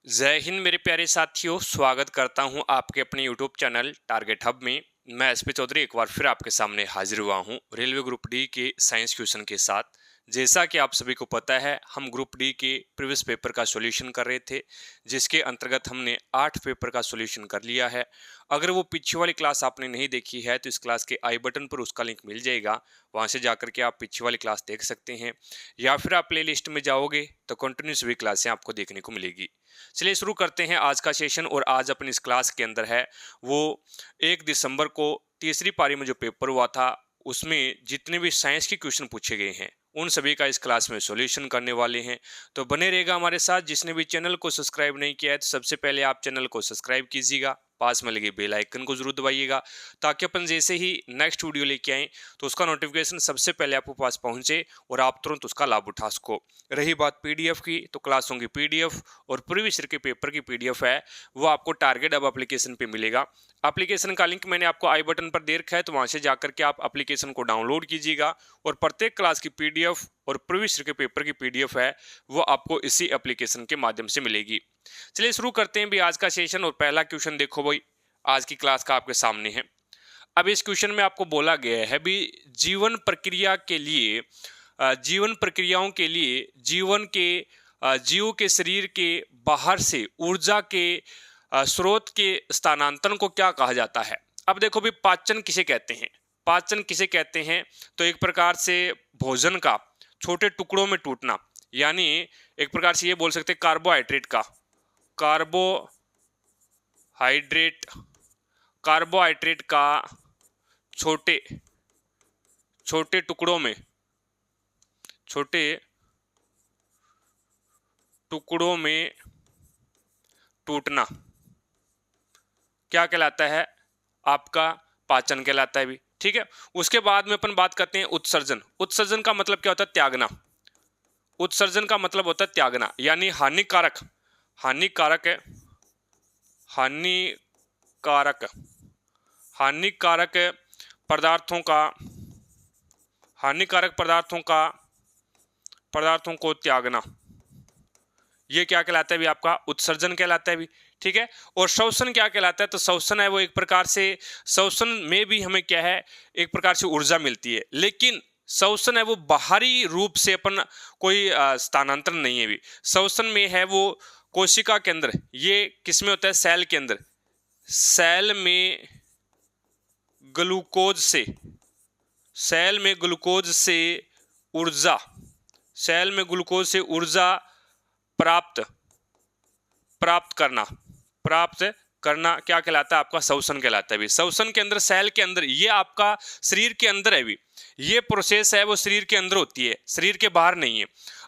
जय हिंद मेरे प्यारे साथियों, स्वागत करता हूं आपके अपने यूट्यूब चैनल टारगेट हब में। मैं एसपी चौधरी एक बार फिर आपके सामने हाजिर हुआ हूं रेलवे ग्रुप डी के साइंस क्वेश्चन के साथ। जैसा कि आप सभी को पता है, हम ग्रुप डी के प्रीवियस पेपर का सॉल्यूशन कर रहे थे, जिसके अंतर्गत हमने 8 पेपर का सॉल्यूशन कर लिया है। अगर वो पीछे वाली क्लास आपने नहीं देखी है तो इस क्लास के आई बटन पर उसका लिंक मिल जाएगा, वहां से जाकर के आप पीछे वाली क्लास देख सकते हैं, या फिर आप प्ले लिस्ट में जाओगे तो कंटिन्यूस हुई क्लासें आपको देखने को मिलेगी। चलिए शुरू करते हैं आज का सेशन। और आज अपनी इस क्लास के अंदर है वो 1 दिसंबर को तीसरी पारी में जो पेपर हुआ था, उसमें जितने भी साइंस के क्वेश्चन पूछे गए हैं उन सभी का इस क्लास में सॉल्यूशन करने वाले हैं। तो बने रहेगा हमारे साथ। जिसने भी चैनल को सब्सक्राइब नहीं किया है तो सबसे पहले आप चैनल को सब्सक्राइब कीजिएगा, पास में लगे बेल आइकन को जरूर दबाइएगा, ताकि अपन जैसे ही नेक्स्ट वीडियो लेके आए तो उसका नोटिफिकेशन सबसे पहले आपके पास पहुंचे और आप तुरंत उसका लाभ उठा सको। रही बात पीडीएफ की, तो क्लासों की पीडीएफ और प्रीवियस ईयर के पेपर की पीडीएफ है वो आपको टारगेट अब एप्लीकेशन पे मिलेगा। एप्लीकेशन का लिंक मैंने आपको आई बटन पर दे रखा है, तो वहां से जाकर के आप एप्लीकेशन को डाउनलोड कीजिएगा और प्रत्येक क्लास की पीडीएफ और प्रीवियस ईयर के पेपर की पीडीएफ है वो आपको इसी एप्लीकेशन के माध्यम से मिलेगी। चलिए शुरू करते हैं भी आज का सेशन। और पहला क्वेश्चन देखो भाई, आज की क्लास का आपके सामने है। अब इस क्वेश्चन में आपको बोला गया है भी जीवन प्रक्रिया के लिए जीवन प्रक्रियाओं के लिए जीव के शरीर के बाहर से ऊर्जा के स्रोत के स्थानांतरण को क्या कहा जाता है। अब देखो भी पाचन किसे कहते हैं, पाचन किसे कहते हैं, तो एक प्रकार से भोजन का छोटे टुकड़ों में टूटना, यानी एक प्रकार से ये बोल सकते हैं कार्बोहाइड्रेट का छोटे टुकड़ों में टूटना क्या कहलाता है, आपका पाचन कहलाता है भी। ठीक है, उसके बाद में अपन बात करते हैं उत्सर्जन। उत्सर्जन का मतलब क्या होता है, त्यागना। उत्सर्जन का मतलब होता है त्यागना, यानी हानिकारक पदार्थों को त्यागना, ये क्या कहलाता है भी, आपका उत्सर्जन कहलाता है भी। ठीक है, और श्वसन क्या कहलाता है, तो श्वसन है वो एक प्रकार से, श्वसन में भी हमें क्या है, एक प्रकार से ऊर्जा मिलती है, लेकिन श्वसन है वो बाहरी रूप से अपन कोई स्थानांतरण नहीं है भी। श्वसन में है वो कोशिका के अंदर, ये किसमें होता है, सेल के अंदर, सेल में ग्लूकोज से ऊर्जा प्राप्त करना क्या कहलाता है, आपका श्वसन कहलाता है भी। श्वसन के अंदर, सेल के अंदर, ये आपका शरीर के अंदर है भी, ये प्रोसेस है वो शरीर के अंदर होती है, शरीर के बाहर नहीं है।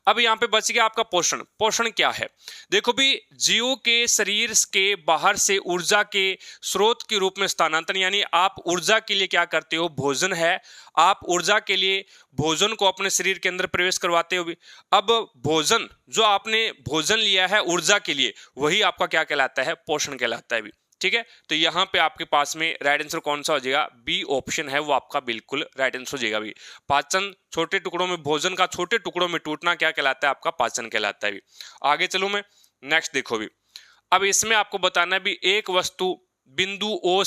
अब यहाँ पे बच गया आपका पोषण। पोषण क्या है, देखो भी जीव के शरीर के बाहर से ऊर्जा के स्रोत के रूप में स्थानांतरण, यानी आप ऊर्जा के लिए क्या करते हो, भोजन है, आप ऊर्जा के लिए भोजन को अपने शरीर के अंदर प्रवेश करवाते हो भी। अब भोजन, जो आपने भोजन लिया है ऊर्जा के लिए, वही आपका क्या कहलाता है, पोषण कहलाता है भी। ठीक है, तो यहाँ पे आपके पास में राइट आंसर कौन सा हो जाएगा, बी ऑप्शन है वो आपका बिल्कुल राइट आंसर हो जाएगा भी। पाचन, छोटे टुकड़ों में, भोजन का छोटे टुकड़ों में टूटना क्या कहलाता है, आपका पाचन कहलाता है भी। आगे चलो मैं नेक्स्ट देखो भी। अब इसमें आपको बताना है भी एक वस्तु बिंदु ओ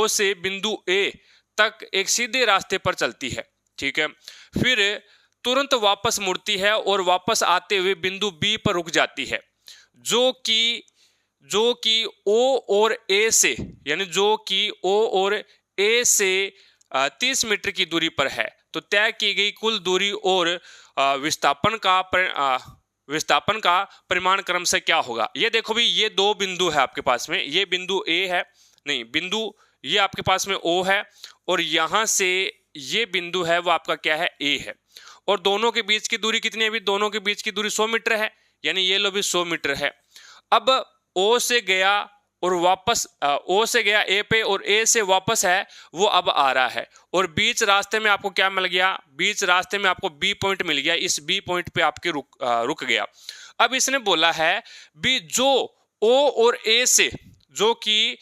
से बिंदु ए तक एक सीधे रास्ते पर चलती है। ठीक है, फिर तुरंत वापस मुड़ती है और वापस आते हुए बिंदु बी पर रुक जाती है, जो कि ओ और ए से, यानी जो कि ओ और ए से 30 मीटर की दूरी पर है, तो तय की गई कुल दूरी और विस्थापन का परिमाण क्रम से क्या होगा। ये देखो भी, ये दो बिंदु है आपके पास में, ये बिंदु ए है, नहीं बिंदु ये आपके पास में ओ है, और यहां से ये बिंदु है वो आपका क्या है, ए है, और दोनों के बीच की दूरी कितनी है अभी, दोनों के बीच की दूरी 100 मीटर है, यानी ये लो भी 100 मीटर है। अब ओ से गया और वापस, ओ से गया ए पे और ए से वापस है वो अब आ रहा है, और बीच रास्ते में आपको क्या मिल गया, बीच रास्ते में आपको बी पॉइंट मिल गया, इस बी पॉइंट पे आपके रुक गया। अब इसने बोला है भी जो ओ और ए से, जो कि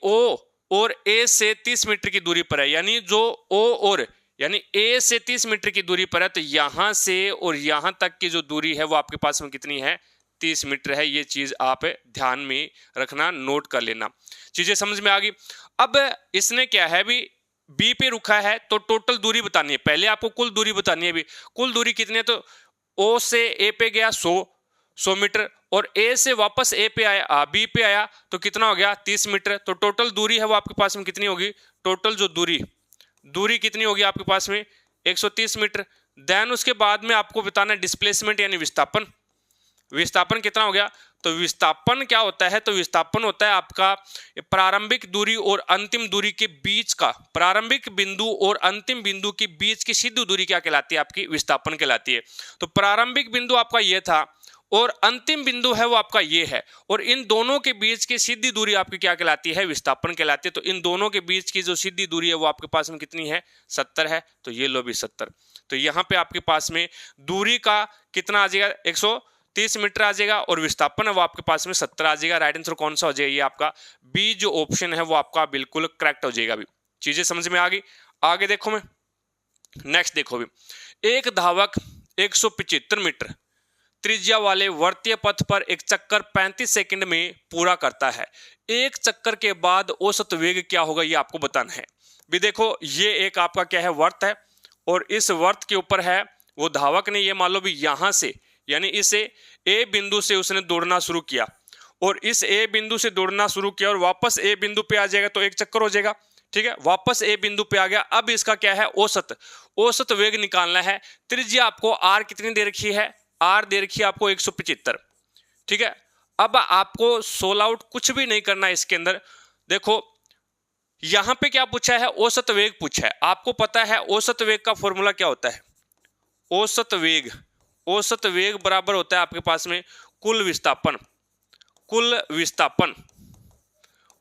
ओ और ए से 30 मीटर की दूरी पर है, यानी जो ओ और यानी ए से 30 मीटर की दूरी पर है, तो यहां से और यहां तक की जो दूरी है वो आपके पास में कितनी है, 30 मीटर है। ये चीज आप ध्यान में रखना, नोट कर लेना। चीजें समझ में आ गई। अब इसने क्या है भी, बी पे रुका है तो टोटल दूरी बतानी है। पहले आपको कुल दूरी बतानी है भी, कुल दूरी कितनी है, तो ओ से ए पे गया 100 मीटर, और ए से वापस ए पे आया, बी पे आया तो कितना हो गया, 30 मीटर। तो टोटल दूरी है वो आपके पास में कितनी होगी, टोटल जो दूरी कितनी होगी आपके पास में, 130 मीटर। देन उसके बाद में आपको बताना है डिस्प्लेसमेंट यानी विस्थापन। विस्थापन कितना हो गया, तो विस्थापन क्या होता है, तो विस्थापन होता है आपका प्रारंभिक दूरी और अंतिम दूरी के बीच का, प्रारंभिक बिंदु और अंतिम बिंदु के बीच की सीधी दूरी क्या कहलाती है, आपकी विस्थापन कहलाती है। तो प्रारंभिक बिंदु आपका ये था और अंतिम बिंदु है वो आपका ये है, और इन दोनों के बीच की सीधी दूरी आपकी क्या कहलाती है, विस्थापन कहलाती है। तो इन दोनों के बीच की जो सीधी दूरी है वो आपके पास में कितनी है, 70 है। तो ये लो भी 70। तो यहाँ पे आपके पास में दूरी का कितना आ जाएगा, 130 मीटर आ जाएगा, और विस्थापन है वो आपके पास में 70 आ जाएगा। राइट आंसर कौन सा हो जाएगा, ये आपका बी जो ऑप्शन है वो आपका बिल्कुल करेक्ट हो जाएगा। भी चीजें समझ में आ गई। आगे देखो, मैं नेक्स्ट देखो भी, एक धावक 175 मीटर त्रिज्या वाले वर्तीय पथ पर एक चक्कर 35 सेकंड में पूरा करता है। एक चक्कर के बाद औसत वेग क्या होगा, ये आपको बताना है। भी देखो, ये एक आपका क्या है, वर्त है, और इस वर्त के ऊपर है वो धावक ने, ये मान लो भी यहां से, यानी इसे ए बिंदु से उसने दौड़ना शुरू किया, और इस ए बिंदु से दौड़ना शुरू किया और वापस ए बिंदु पे आ जाएगा तो एक चक्कर हो जाएगा। ठीक है, वापस ए बिंदु पे आ गया। अब इसका क्या है, औसत वेग निकालना है। त्रिज्या आपको आर कितनी दे रखी है, आर दे रखी है आपको 175। ठीक है, अब आपको सोल आउट कुछ भी नहीं करना है इसके अंदर। देखो यहां पे क्या पूछा है, औसत वेग पूछा है। आपको पता है औसत वेग का फॉर्मूला क्या होता है, औसत वेग बराबर होता है आपके पास में कुल विस्थापन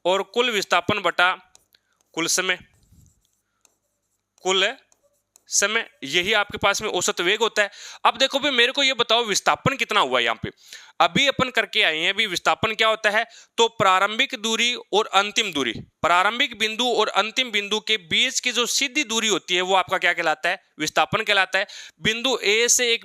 और कुल विस्थापन बटा कुल समय, यही आपके पास में औसत वेग होता है। अब देखो भी, मेरे को ये बताओ विस्थापन कितना हुआ यहाँ पे, अभी अपन करके आए हैं। अभी विस्थापन क्या होता है, तो प्रारंभिक दूरी और अंतिम दूरी, प्रारंभिक बिंदु और अंतिम बिंदु के बीच की जो सीधी दूरी होती है वो आपका क्या कहलाता है, विस्थापन कहलाता है। बिंदु ए से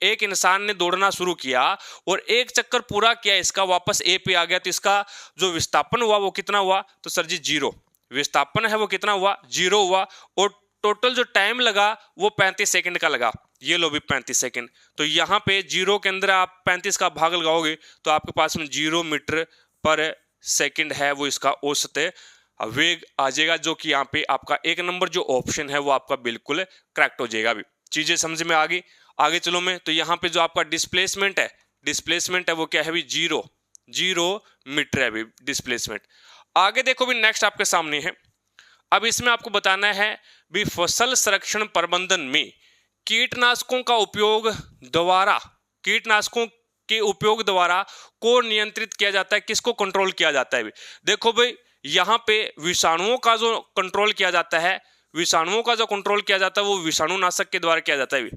एक इंसान ने दौड़ना शुरू किया और एक चक्कर पूरा किया, इसका वापस ए पे आ गया, तो इसका जो विस्थापन हुआ वो कितना हुआ, तो सर जी 0। विस्थापन है वो कितना हुआ, 0 हुआ, और टोटल जो टाइम लगा वो 35 सेकंड का लगा। ये लो भी 35 सेकंड। तो यहाँ पे 0 के अंदर आप 35 का भाग लगाओगे तो आपके पास में 0 मीटर पर सेकंड है वो इसका औसत वेग आ जाएगा, जो कि यहाँ पे आपका एक नंबर जो ऑप्शन है वो आपका बिल्कुल करेक्ट हो जाएगा। भी चीजें समझ में आ गई। आगे चलो मैं, तो यहाँ पे जो आपका डिस्प्लेसमेंट है वो क्या है भी, 0 मीटर है भी डिस्प्लेसमेंट। आगे देखो भी, नेक्स्ट आपके सामने है। अब इसमें आपको बताना है भी फसल संरक्षण प्रबंधन में कीटनाशकों के उपयोग द्वारा को नियंत्रित किया जाता है, किसको कंट्रोल किया जाता है भी। देखो भाई, यहाँ पे विषाणुओं का जो कंट्रोल किया जाता है, वो विषाणुनाशक के द्वारा किया जाता है।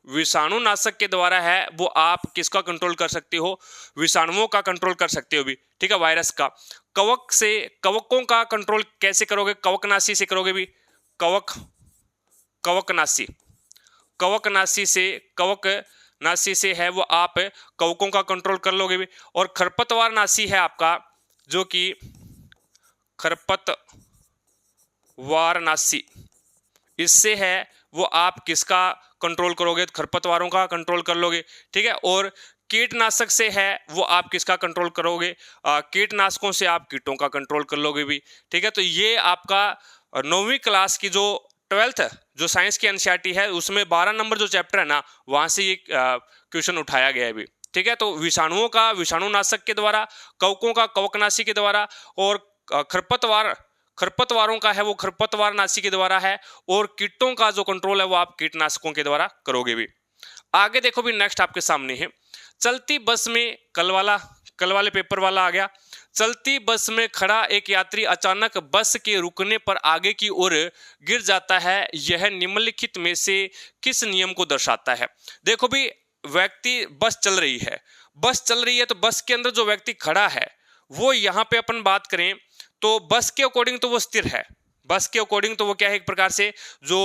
विषाणुनाशक के द्वारा है वो आप किसका कंट्रोल कर सकते हो, विषाणुओं का कंट्रोल कर सकते हो भी। ठीक है, वायरस का। कवकों का कंट्रोल कैसे करोगे, कवकनाशी से करोगे भी। कवकनाशी से है वो आप कवकों का कंट्रोल कर लोगे भी। और खरपतवार नाशी है आपका, जो कि खरपतवार नाशी, इससे है वो आप किसका कंट्रोल करोगे, खरपतवारों का कंट्रोल कर लोगे। ठीक है, और कीटनाशक से है वो आप किसका कंट्रोल करोगे, कीटनाशकों से आप कीटों का कंट्रोल कर लोगे भी। ठीक है, तो ये आपका 9वीं क्लास की जो 12th जो साइंस की एनसीईआरटी है उसमें 12 नंबर जो चैप्टर है ना, वहां से ये क्वेश्चन उठाया गया है भी। ठीक है, तो विषाणुओं का विषाणुनाशक के द्वारा, कवकों का कवकनाशी के द्वारा, और खरपतवारों का है वो खरपतवार नाशी के द्वारा है, और कीटों का जो कंट्रोल है वो आप कीटनाशकों के द्वारा करोगे भी। आगे देखो भी, नेक्स्ट आपके सामने है। चलती बस में कल वाले पेपर वाला आ गया। चलती बस में खड़ा एक यात्री अचानक बस के रुकने पर आगे की ओर गिर जाता है, यह निम्नलिखित में से किस नियम को दर्शाता है। देखो भी, बस चल रही है तो बस के अंदर जो व्यक्ति खड़ा है वो, यहाँ पे अपन बात करें तो बस के अकॉर्डिंग तो वो स्थिर है, बस के अकॉर्डिंग तो वो क्या है, एक प्रकार से जो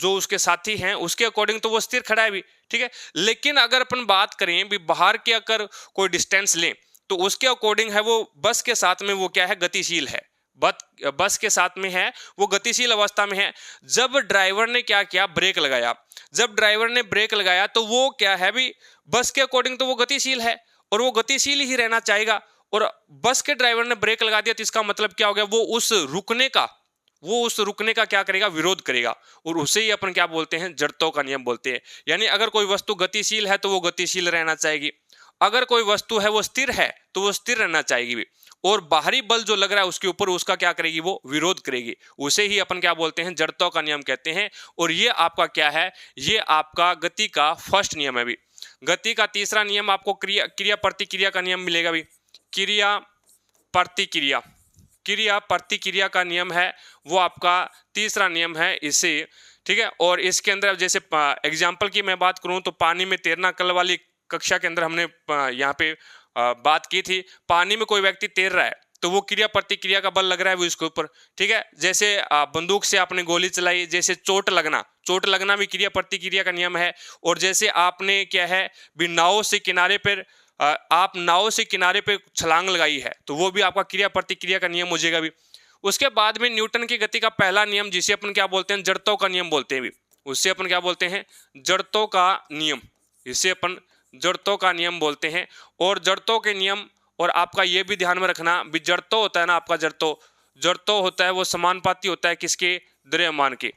उसके साथी हैं उसके अकॉर्डिंग तो वो स्थिर खड़ा है भी, ठीक है। लेकिन अगर अपन बात करें भी बाहर के अगर कोई डिस्टेंस लें तो उसके अकॉर्डिंग है वो बस के साथ में वो क्या है, गतिशील है, बस के साथ में है वो गतिशील अवस्था में है। जब ड्राइवर ने क्या किया, ब्रेक लगाया, जब ड्राइवर ने ब्रेक लगाया तो वो क्या है भी बस के अकॉर्डिंग तो वो गतिशील है और वो गतिशील ही रहना चाहेगा। और बस के ड्राइवर ने ब्रेक लगा दिया तो इसका मतलब क्या हो गया, वो उस रुकने का क्या करेगा, विरोध करेगा। और उसे ही अपन क्या बोलते हैं, जड़त्व का नियम बोलते हैं। यानी अगर कोई वस्तु गतिशील है तो वो गतिशील रहना चाहेगी, अगर कोई वस्तु है वो स्थिर है तो वो स्थिर रहना चाहेगी भी। और बाहरी बल जो लग रहा है उसके ऊपर उसका क्या करेगी, वो विरोध करेगी। उसे ही अपन क्या बोलते हैं, जड़त्व का नियम कहते हैं। और ये आपका क्या है, ये आपका गति का फर्स्ट नियम है भी। गति का तीसरा नियम आपको क्रिया प्रतिक्रिया का नियम मिलेगा भी। क्रिया प्रतिक्रिया का नियम है वो आपका तीसरा नियम है इसे, ठीक है। और इसके अंदर जैसे एग्जाम्पल की मैं बात करूं तो पानी में तैरना, कल वाली कक्षा के अंदर हमने यहाँ पे बात की थी। पानी में कोई व्यक्ति तैर रहा है तो वो क्रिया प्रतिक्रिया का बल लग रहा है वो इसके ऊपर, ठीक है। जैसे बंदूक से आपने गोली चलाई, जैसे चोट लगना भी क्रिया प्रतिक्रिया का नियम है। और जैसे आपने क्या है भी नाव से किनारे पे छलांग लगाई है तो वो भी आपका क्रिया प्रतिक्रिया का नियम हो जाएगा भी। उसके बाद में न्यूटन की गति का पहला नियम जिसे अपन क्या बोलते हैं, जड़त्व का नियम बोलते हैं भी। उससे अपन क्या बोलते हैं, जड़त्व का नियम, इसे अपन जड़त्व का नियम बोलते हैं। और जड़त्व के नियम, और आपका ये भी ध्यान में रखना भी, जड़त्व होता है ना आपका, जड़त्व होता है वो समानुपाती होता है किसके, द्रव्यमान के।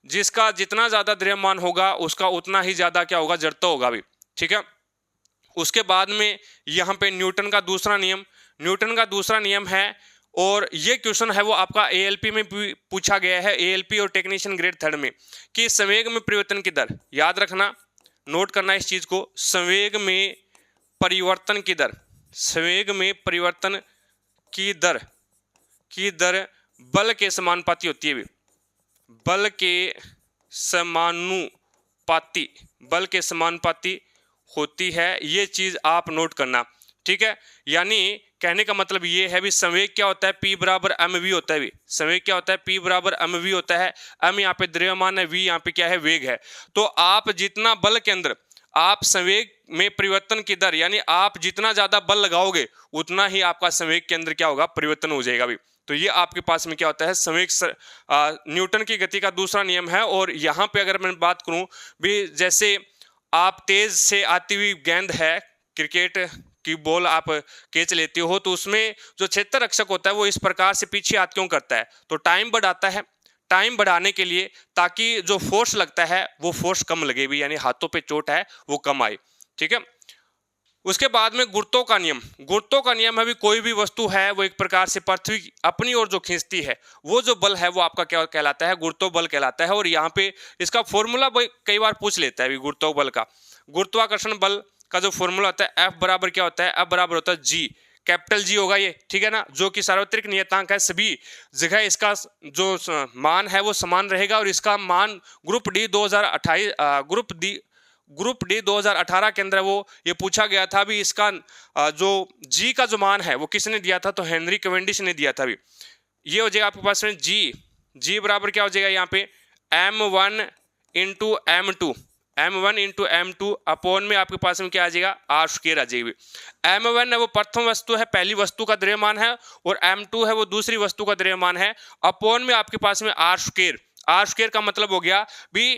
जिसका जितना ज्यादा द्रव्यमान होगा उसका उतना ही ज्यादा क्या होगा, जड़त्व होगा भी, ठीक है। उसके बाद में यहाँ पे न्यूटन का दूसरा नियम है। और ये क्वेश्चन है वो आपका एएलपी में पूछा गया है, एएलपी और टेक्नीशियन ग्रेड 3 में, कि संवेग में परिवर्तन की दर, याद रखना, नोट करना इस चीज को, संवेग में परिवर्तन की दर बल के समानुपाती होती है भी। बल के समानुपाती होती है, ये चीज आप नोट करना, ठीक है। यानी कहने का मतलब ये है भी संवेग क्या होता है, P बराबर mv होता है भी। संवेग क्या होता है, P बराबर mv होता है। m यहाँ पे द्रव्यमान है, v यहाँ पे क्या है, वेग है। तो आप जितना बल के अंदर आप संवेग में परिवर्तन की दर, यानी आप जितना ज्यादा बल लगाओगे उतना ही आपका संवेग के अंदर क्या होगा, परिवर्तन हो जाएगा भी। तो ये आपके पास में क्या होता है, संवेग न्यूटन की गति का दूसरा नियम है। और यहाँ पे अगर मैं बात करूं भी, जैसे आप तेज से आती हुई गेंद है, क्रिकेट की बॉल आप कैच लेते हो तो उसमें जो क्षेत्र रक्षक होता है वो इस प्रकार से पीछे हाथ क्यों करता है, तो टाइम बढ़ाता है। टाइम बढ़ाने के लिए, ताकि जो फोर्स लगता है वो फोर्स कम लगे भी, यानी हाथों पे चोट है वो कम आए, ठीक है। उसके बाद में गुरुत्व का नियम है भी, कोई भी वस्तु है वो एक प्रकार से पृथ्वी अपनी ओर जो खींचती है वो जो बल है वो आपका क्या कहलाता है, गुरुत्व बल कहलाता है। और यहाँ पे इसका फॉर्मूला कई बार पूछ लेता है गुरुत्व बल का। गुरुत्वाकर्षण बल का जो फॉर्मूला होता है, F बराबर क्या होता है, F बराबर होता है G, कैपिटल G होगा ये, ठीक है ना, जो कि सार्वत्रिक नियतांक है। सभी जगह इसका जो मान है वो समान रहेगा। और इसका मान ग्रुप डी 2018 के अंदर वो ये पूछा गया था भी, इसका जो जी का जो मान है वो किसने दिया था, तो हेनरी कैवेंडिश ने दिया था भी। ये हो जाएगा आपके पास में जी बराबर क्या हो जाएगा यहाँ पे, m1 इंटू m2 अपॉन में आपके पास में क्या आ जाएगा, r स्क्वायर आ जाएगी। m1 है वो प्रथम वस्तु है, पहली वस्तु का द्रव्यमान है, और m2 है वो दूसरी वस्तु का द्रव्यमान है, अपॉन में आपके पास में r स्क्वायर का मतलब हो गया भी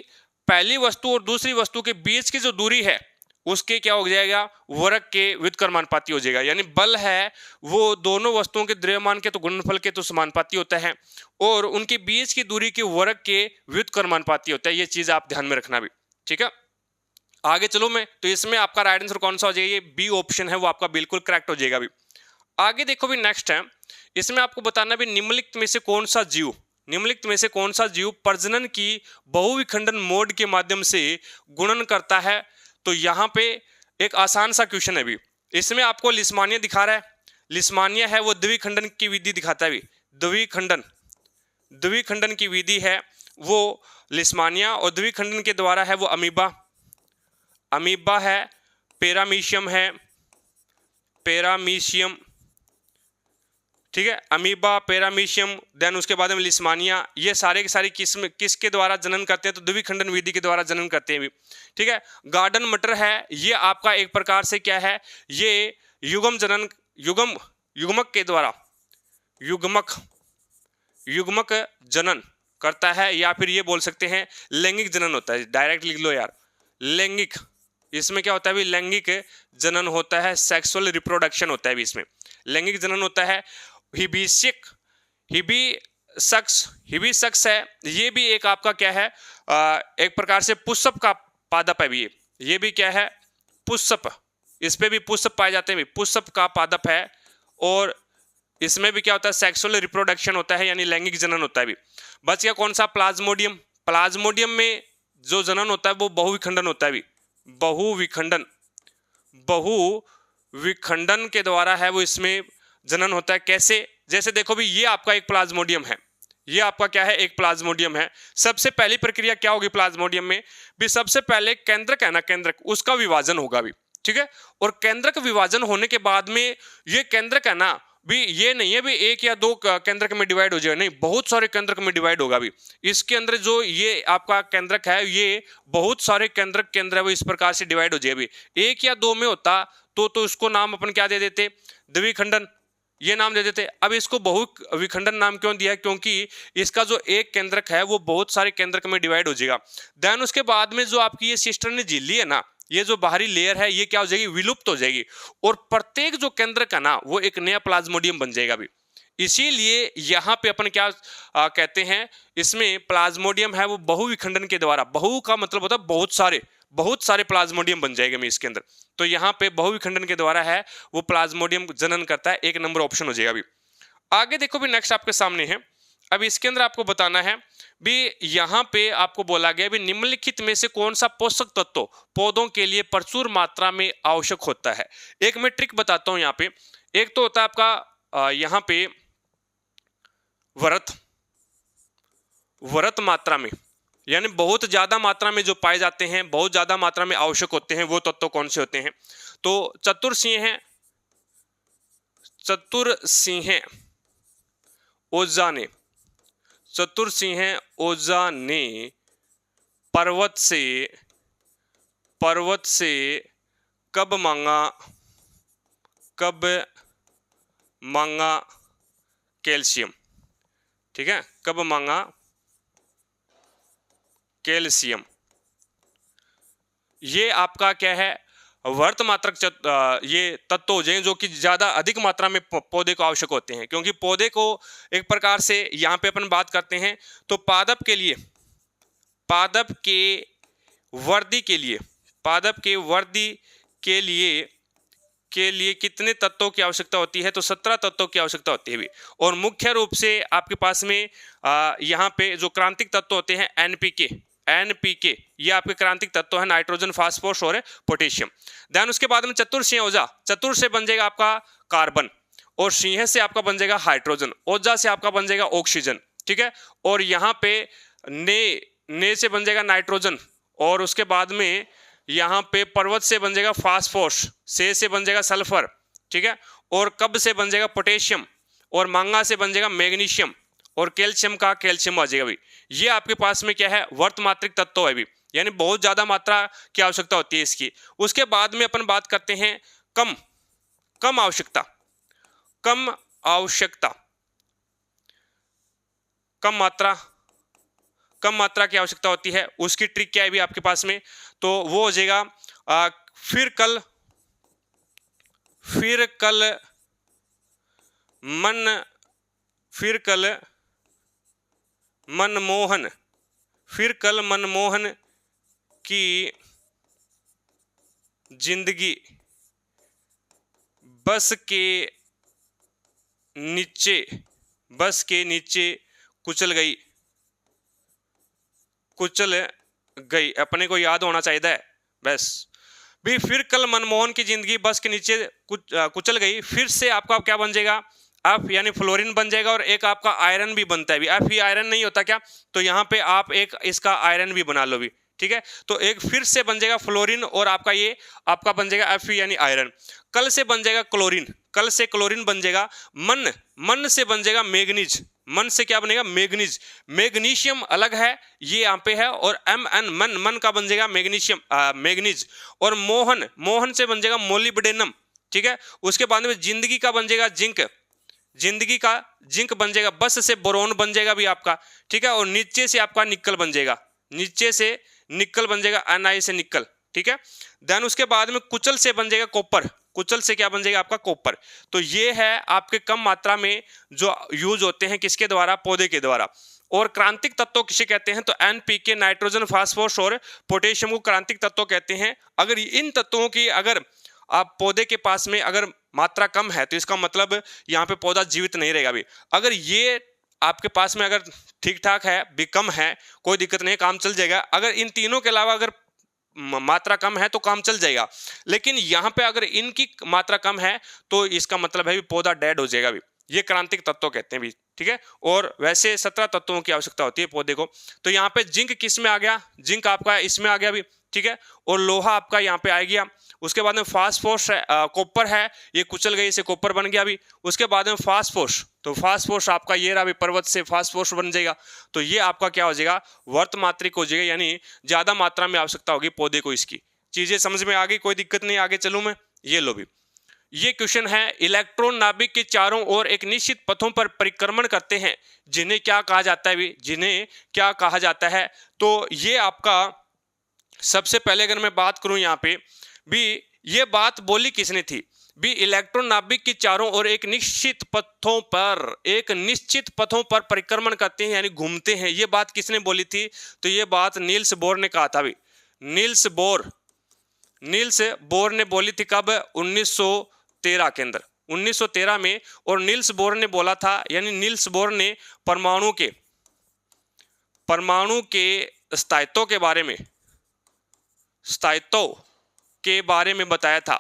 पहली वस्तु और दूसरी वस्तु के बीच की जो दूरी है उसके क्या हो जाएगा, वर्ग के व्युत्क्रमानुपाती हो जाएगा। यानी बल है वो दोनों वस्तुओं के द्रव्यमान के तो गुणनफल के तो समानुपाती होता है, और उनके बीच की दूरी के वर्ग के व्युत्क्रमानुपाती होता है। ये चीज आप ध्यान में रखना भी, ठीक है। आगे चलो मैं, तो इसमें आपका राइट आंसर कौन सा हो जाएगा, ये बी ऑप्शन है वो आपका बिल्कुल करेक्ट हो जाएगा भी। आगे देखो भी, नेक्स्ट है, इसमें आपको बताना भी निम्नलिखित में से कौन सा जीव प्रजनन की बहुविखंडन मोड के माध्यम से गुणन करता है। तो यहाँ पे एक आसान सा क्वेश्चन है भी, इसमें आपको लिस्मानिया दिखा रहा है। लिस्मानिया है वो द्विखंडन की विधि दिखाता है भी, द्विखंडन की विधि है वो लिस्मानिया, और द्विखंडन के द्वारा है वो अमीबा है, पैरामीशियम ठीक है, अमीबा, पैरामीशियम, देन उसके बाद में लिस्मानिया, ये सारे के सारे किसके द्वारा जनन करते हैं, तो द्विखंडन विधि के द्वारा जनन करते हैं भी। ठीक है, गार्डन मटर है, ये आपका एक प्रकार से क्या है, ये युग्मक के द्वारा युग्मक जनन करता है, या फिर ये बोल सकते हैं लैंगिक जनन होता है। डायरेक्ट लिख लो यार, लैंगिक, इसमें क्या होता है भी, लैंगिक जनन होता है, सेक्सुअल रिप्रोडक्शन होता है भी इसमें, लैंगिक जनन होता है। हिबिस्कस है, ये भी एक आपका क्या है, एक प्रकार से पुष्प का पादप है भी, ये भी क्या है, पुष्प, इस पे भी पुष्प पाए जाते हैं भी, पुष्प का पादप है। और इसमें भी क्या होता है, सेक्सुअल रिप्रोडक्शन होता है, यानी लैंगिक जनन होता है भी। बच गया कौन सा, प्लाज्मोडियम। प्लाज्मोडियम में जो जनन होता है वो बहुविखंडन होता है भी, बहुविखंडन के द्वारा है वो इसमें जनन होता है। कैसे, जैसे देखो भी, ये आपका एक प्लाज्मोडियम है, ये आपका क्या है, एक प्लाज्मोडियम है। सबसे पहली प्रक्रिया क्या होगी प्लाज्मोडियम में भी, सबसे पहले केंद्रक है ना, केंद्रक, उसका विभाजन होगा भी। ठीक है, और केंद्रक विभाजन होने के बाद में ये केंद्रक है ना भी, ये नहीं है भी एक या दो केंद्रक में डिवाइड हो जाएगा, नहीं, बहुत सारे केंद्रक में डिवाइड होगा भी। इसके अंदर जो ये आपका केंद्रक है, ये बहुत सारे केंद्रक के अंदर है वो इस प्रकार से डिवाइड हो जाएगा भी। एक या दो में होता तो उसको नाम अपन क्या दे देते, द्विखंडन, ये नाम दे देते। अब इसको बहुविखंडन नाम क्यों दिया है, क्योंकि इसका जो एक केंद्रक है वो बहुत सारे केंद्रक में डिवाइड हो जाएगा। देन उसके बाद में जो आपकी ये सिस्टर्न झिल्ली है ना, ये जो बाहरी लेयर है, ये क्या हो जाएगी, विलुप्त हो जाएगी, और प्रत्येक जो केंद्रक है ना वो एक नया प्लाज्मोडियम बन जाएगा भी। इसीलिए यहाँ पे अपन क्या कहते हैं, इसमें प्लाज्मोडियम है वो बहुविखंडन के द्वारा, बहु का मतलब होता है बहुत सारे प्लाज्मोडियम बन जाएंगे में इसके अंदर, तो यहाँ पे बहुविखंडन के द्वारा है वो प्लाज्मोडियम जनन करता है, एक नंबर ऑप्शन हो जाएगा भी। आगे देखो भी, नेक्स्ट आपके सामने है, अब इसके अंदर आपको बताना है भी, यहाँ पे आपको बोला गया भी, निम्नलिखित में से कौन सा पोषक तत्व पौधों के लिए प्रचुर मात्रा में आवश्यक होता है। एक मैं ट्रिक बताता हूं यहाँ पे, एक तो होता है आपका यहाँ पे वरत मात्रा में, यानी बहुत ज्यादा मात्रा में जो पाए जाते हैं, बहुत ज्यादा मात्रा में आवश्यक होते हैं, वो तत्व कौन से होते हैं, तो चतुरसिंह ओझा ने पर्वत से कब मांगा कैल्शियम। ठीक है, कब मांगा कैल्शियम, ये आपका क्या है, वर्त मात्रक ये तत्व हो जाए जो कि ज्यादा अधिक मात्रा में पौधे को आवश्यक होते हैं, क्योंकि पौधे को एक प्रकार से यहाँ पे अपन बात करते हैं तो पादप के वर्दी के लिए कितने तत्वों की आवश्यकता होती है, तो 17 तत्वों की आवश्यकता होती है भी। और मुख्य रूप से आपके पास में यहाँ पे जो क्रांतिक तत्व होते हैं, एनपीके, ये आपके क्रांतिक तत्व है, नाइट्रोजन, फास्फोरस और पोटेशियम। देन उसके बाद में चतुर से बन जाएगा आपका कार्बन, और सिंह से आपका बन जाएगा हाइड्रोजन, ओजा से आपका बन जाएगा ऑक्सीजन। ठीक है, और यहाँ पे ने से बन जाएगा नाइट्रोजन, और उसके बाद में यहाँ पे पर्वत से बन जाएगा फास्फोरस, से बन जाएगा सल्फर। ठीक है, और कब से बन जाएगा पोटेशियम, और मांगा से बन जाएगा मैग्नीशियम, और कैल्शियम का कैल्शियम आ जाएगा भी। ये आपके पास में क्या है, वर्तमात्रिक तत्व है भी, यानी बहुत ज्यादा मात्रा की आवश्यकता होती है इसकी। उसके बाद में अपन बात करते हैं कम मात्रा की आवश्यकता होती है। उसकी ट्रिक क्या है भी आपके पास में, तो वो हो जाएगा फिर कल मनमोहन की जिंदगी बस के नीचे कुचल गई। अपने को याद होना चाहिए बस भी, फिर कल मनमोहन की जिंदगी बस के नीचे कुचल गई। फिर से आपका क्या बन जाएगा, एफ यानी फ्लोरीन बन जाएगा, और एक आपका आयरन भी बनता है भी। एफ ही आयरन नहीं होता क्या, तो यहाँ पे आप एक इसका आयरन भी बना लो भी। ठीक है। तो एक फिर से बन जाएगा फ्लोरीन और आपका ये आपका बन जाएगा Fe यानी आयरन। कल से बन जाएगा क्लोरीन, कल से क्लोरीन बन जाएगा। मन से बन जाएगा मैग्नीज, मन से क्या बनेगा मैग्नीज। मैग्नीशियम अलग है, ये यहाँ पे है, और मन का बन जाएगा मैग्नीशियम मैग्नीज। और मोहन से बन जाएगा मोलिब्डेनम, ठीक है। उसके बाद में जिंदगी का बन जाएगा जिंक, जिंदगी का जिंक बन जाएगा। बस से बोरोन बन जाएगा भी आपका, ठीक है। और नीचे से आपका निकल बन जाएगा, नीचे से निकल बन जाएगा Na से निकल, ठीक है। देन उसके बाद में कुचल से बन जाएगा कॉपर, कुचल से क्या बन जाएगा आपका कॉपर। तो ये है आपके कम मात्रा में जो यूज होते हैं किसके द्वारा, पौधे के द्वारा। और क्रांतिक तत्व किसे कहते हैं, तो NPK नाइट्रोजन फास्फोरस और पोटेशियम को क्रांतिक तत्व कहते हैं। अगर इन तत्वों की अगर आप पौधे के पास में अगर मात्रा कम है तो इसका मतलब यहाँ पे पौधा जीवित नहीं रहेगा भी। अगर ये आपके पास में अगर ठीक ठाक है भी कम है, कोई दिक्कत नहीं, काम चल जाएगा। अगर इन तीनों के अलावा अगर मात्रा कम है तो काम चल जाएगा, लेकिन यहाँ पे अगर इनकी मात्रा कम है तो इसका मतलब है भी पौधा डेड हो जाएगा भी। ये क्रांतिक तत्व कहते हैं भी, ठीक है। और वैसे 17 तत्वों की आवश्यकता होती है पौधे को। तो यहाँ पे जिंक किस में आ गया, जिंक आपका इसमें आ गया भी, ठीक है। और लोहा आपका यहाँ पे आ गया। उसके बाद में फास्फोरस कॉपर है, ये कुचल गई, इसे कॉपर बन गया भी। उसके बाद में फास्फोरस, तो फास्फोरस आपका ये रहा भी, पर्वत से फास्फोरस बन जाएगा। तो ये आपका क्या हो जाएगा, वर्त मात्रिक हो जाएगा, यानी ज्यादा मात्रा में आवश्यकता होगी पौधे को। इसकी चीजें समझ में आ गई, कोई दिक्कत नहीं, आगे चलूं मैं। ये लो भी, ये क्वेश्चन है, इलेक्ट्रॉन नाभिक के चारों ओर एक निश्चित पथों पर परिक्रमण करते हैं, जिन्हें क्या कहा जाता है भी, जिन्हें क्या कहा जाता है। तो ये आपका सबसे पहले अगर मैं बात करूं यहाँ पे भी, ये बात बोली किसने थी भी, इलेक्ट्रॉन नाभिक के चारों ओर एक निश्चित पथों पर परिक्रमण करते हैं यानी घूमते हैं। ये बात किसने बोली थी, तो ये बात नील्स बोर ने कहा था भी। नील्स बोर ने बोली थी कब, 1913 के अंदर, 1913 में। और नील्स बोर ने बोला था, यानी नील्स बोर ने परमाणु के स्थायित्व के बारे में बताया था,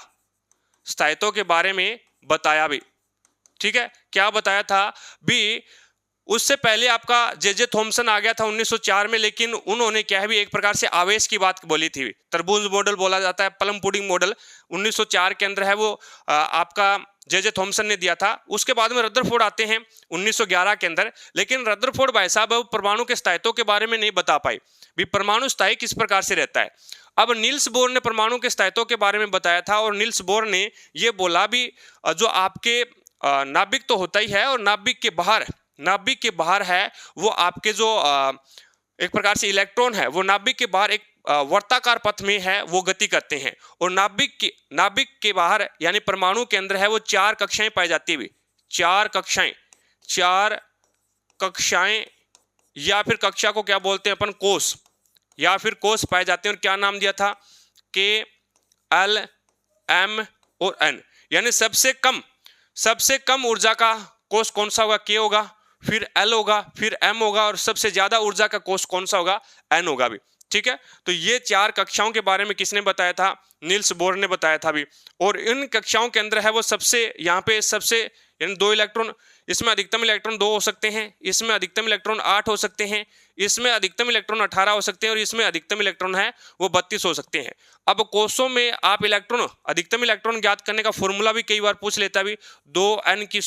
स्थायित्व के बारे में बताया भी, ठीक है। क्या बताया था भी, उससे पहले आपका जे थॉमसन आ गया था 1904 में, लेकिन उन्होंने क्या है भी एक प्रकार से आवेश की बात बोली थी। तरबूज मॉडल बोला जाता है, प्लम पुडिंग मॉडल 1904 के अंदर है, वो आपका जे थॉमसन ने दिया था। उसके बाद में रदरफोर्ड आते हैं 1911 के अंदर, लेकिन रदरफोर्ड भाई साहब परमाणु के स्थायित्व के बारे में नहीं बता पाए भी, परमाणु स्थायी किस प्रकार से रहता है। अब नील्स बोर ने परमाणु के स्थायित्व के बारे में बताया था, और नील्स बोर ने ये बोला भी, जो आपके नाभिक तो होता ही है, और नाभिक के बाहर है वो आपके जो एक प्रकार से इलेक्ट्रॉन है, वो नाभिक के बाहर एक वर्ताकार पथ में है, वो गति करते हैं। और नाभिक के बाहर यानी परमाणु के अंदर है वो 4 कक्षाएं पाई जाती है, 4 कक्षाएं या फिर कक्षा को क्या बोलते हैं अपन, कोष या फिर कोष पाए जाते हैं। और क्या नाम दिया था, के, एल, एम और एन। यानी सबसे कम ऊर्जा का कोष कौन सा होगा, के होगा, फिर एल होगा, फिर एम होगा, और सबसे ज्यादा ऊर्जा का कोष कौन सा होगा, एन होगा भी, ठीक है। तो ये 4 कक्षाओं के बारे में किसने बताया था, नील्स बोर ने बताया था भी। और इन कक्षाओं के अंदर है वो सबसे यहाँ पे सबसे यानी 2 इलेक्ट्रॉन, इसमें अधिकतम इलेक्ट्रॉन 2 हो सकते हैं, इसमें अधिकतम इलेक्ट्रॉन 8 हो सकते हैं, इसमें अधिकतम इलेक्ट्रॉन 18 हो सकते हैं, और इसमें अधिकतम इलेक्ट्रॉन है वो 32 हो सकते हैं। अब कोषों में आप अधिकतम इलेक्ट्रॉन ज्ञात करने का फॉर्मूला भी कई बार पूछ लेता है भी, 2n की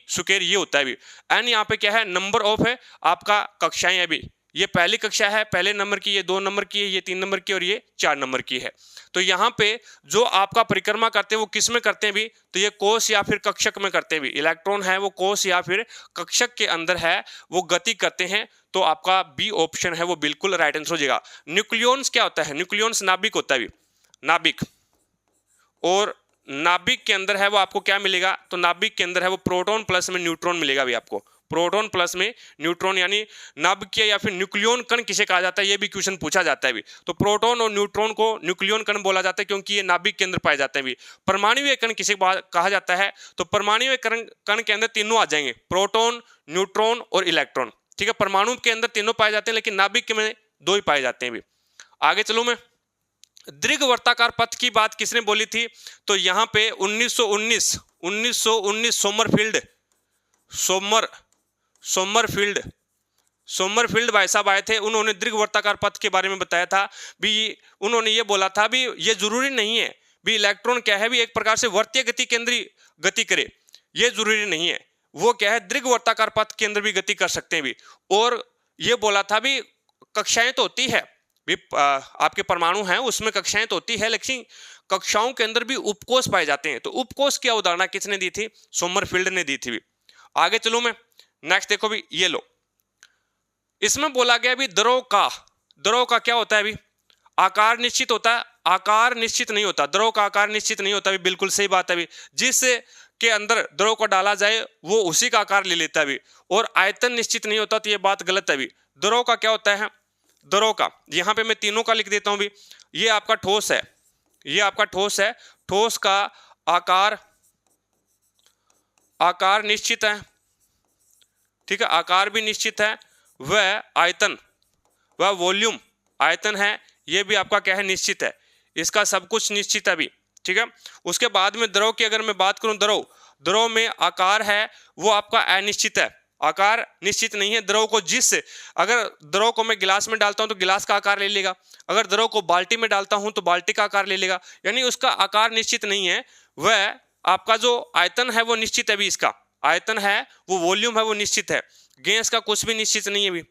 स्क्वायर ये होता है भी। n यहाँ पे क्या है, नंबर ऑफ है आपका कक्षाएं है भी। ये पहली कक्षा है, पहले नंबर की, ये 2 नंबर की है, ये 3 नंबर की, और ये 4 नंबर की है। तो यहाँ पे जो आपका परिक्रमा करते हैं वो किस में करते हैं भी, तो ये कोष या फिर कक्षक में करते हैं भी। इलेक्ट्रॉन है वो कोष या फिर कक्षक के अंदर है, वो गति करते हैं। तो आपका बी ऑप्शन है वो बिल्कुल राइट आंसर हो जाएगा। न्यूक्लियॉन्स क्या होता है, न्यूक्लियॉन्स नाभिक होता है भी, नाभिक। और नाभिक के अंदर है वो आपको क्या मिलेगा, तो नाभिक के अंदर है वो प्रोटॉन प्लस में न्यूट्रॉन मिलेगा भी आपको, प्रोटॉन प्लस में न्यूट्रॉन। यानी नाभिकीय या फिर न्यूक्लियॉन कण किसे कहा जाता है, ये भी क्वेश्चन पूछा जाता है भी। तो प्रोटॉन और न्यूट्रॉन को न्यूक्लियॉन कण बोला जाता है, क्योंकि ये नाभिक के अंदर पाए जाते हैं भी। परमाणुीय कण किसे कहा जाता है, तो परमाणुीय कण के अंदर तीनों आ जाएंगे, प्रोटॉन, न्यूट्रॉन और इलेक्ट्रॉन, ठीक है। परमाणु के अंदर तीनों पाए जाते हैं, लेकिन नाभिक में 2 ही पाए जाते हैं भी। आगे चलूं मैं, दीर्घवर्ताकार पथ की बात किसने बोली थी, तो यहाँ पे 1919 सोमरफील्ड भाई साहब आए थे, उन्होंने दीर्घवृत्ताकार पथ के बारे में बताया था भी। उन्होंने ये बोला था भी ये जरूरी नहीं है भी इलेक्ट्रॉन क्या है भी एक प्रकार से वर्तीय गति के अंदर ही गति करे, ये जरूरी नहीं है। वो क्या है दीर्घवृत्ताकार पथ के अंदर भी गति कर सकते हैं भी। और ये बोला था भी कक्षाएं तो होती है भी, आपके परमाणु हैं उसमें कक्षाएं तो होती है, लेकिन कक्षाओं के अंदर भी उपकोष पाए जाते हैं। तो उपकोष की अवधारणा किसने दी थी? सोमरफील्ड ने दी थी भी। आगे चलो मैं नेक्स्ट देखो भी, ये लो इसमें बोला गया भी द्रव का क्या होता है भी? आकार निश्चित होता है, आकार निश्चित नहीं होता। द्रव का आकार निश्चित नहीं होता भी, बिल्कुल सही बात है भी। जिस के अंदर द्रव को डाला जाए वो उसी का आकार ले लेता है भी। और आयतन निश्चित नहीं होता, तो ये बात गलत है भी। द्रव का क्या होता है? द्रव का यहां पे मैं तीनों का लिख देता हूं भी। ये आपका ठोस है, ये आपका ठोस है, ठोस का आकार निश्चित है, ठीक है, आकार भी निश्चित है। वह आयतन, वह वॉल्यूम आयतन है, ये भी आपका क्या है? निश्चित है। इसका सब कुछ निश्चित है भी, ठीक है। उसके बाद में द्रव की अगर मैं बात करूं, द्रव में आकार है वो आपका अनिश्चित है, आकार निश्चित नहीं है। द्रव को अगर द्रव को मैं गिलास में डालता हूं तो गिलास का आकार ले लेगा, अगर द्रव को बाल्टी में डालता हूं तो बाल्टी का आकार ले लेगा, यानी उसका आकार निश्चित नहीं है। वह आपका जो आयतन है वो निश्चित है भी, इसका आयतन है वो वॉल्यूम है वो निश्चित है। गैस का कुछ भी निश्चित नहीं है भी।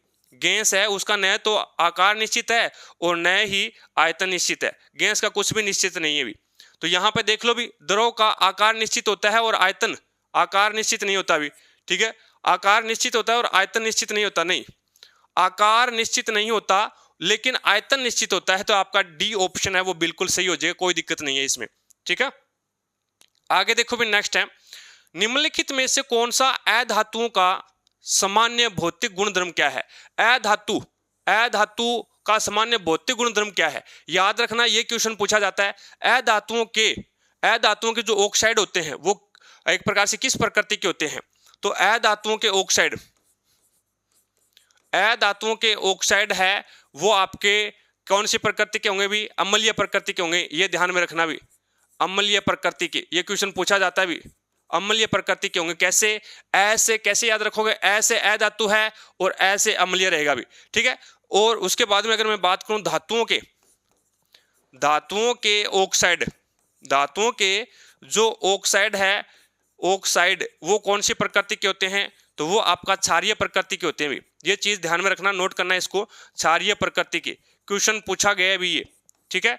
गैस है उसका न तो आकार निश्चित है और न ही आयतन निश्चित है। गैस का कुछ भी निश्चित नहीं है भी। तो यहां पे देख लो भी, द्रव का आकार निश्चित होता है और आयतन आकार निश्चित नहीं होता भी, ठीक है। आकार निश्चित होता है और आयतन निश्चित नहीं होता, नहीं, आकार निश्चित नहीं होता लेकिन आयतन निश्चित होता है। तो आपका डी ऑप्शन है वो बिल्कुल सही हो जाएगा, कोई दिक्कत नहीं है इसमें, ठीक है। आगे देखो भी, नेक्स्ट है, निम्नलिखित में से कौन सा अधातुओं का सामान्य भौतिक गुणधर्म क्या है? अधातु का सामान्य भौतिक गुणधर्म क्या है? याद रखना, यह क्वेश्चन पूछा जाता है। अधातुओं के जो ऑक्साइड होते हैं वो एक प्रकार से किस प्रकृति के होते हैं? तो अधातुओं के ऑक्साइड है वो आपके कौन सी प्रकृति के होंगे भी? अम्लीय प्रकृति के होंगे, ये ध्यान में रखना भी। अम्लीय प्रकृति के, ये क्वेश्चन पूछा जाता है भी, अम्लीय प्रकृति के होंगे। कैसे? ऐसे कैसे याद रखोगे? ऐसे अधातु है और ऐसे अम्लीय रहेगा भी, ठीक है। और उसके बाद में अगर मैं बात करूं धातुओं के जो ऑक्साइड है, ऑक्साइड वो कौन सी प्रकृति के होते हैं? तो वो आपका क्षारीय प्रकृति के होते हैं भी। ये चीज ध्यान में रखना, नोट करना इसको, क्षारीय प्रकृति के क्वेश्चन पूछा गया है भी ये, ठीक है।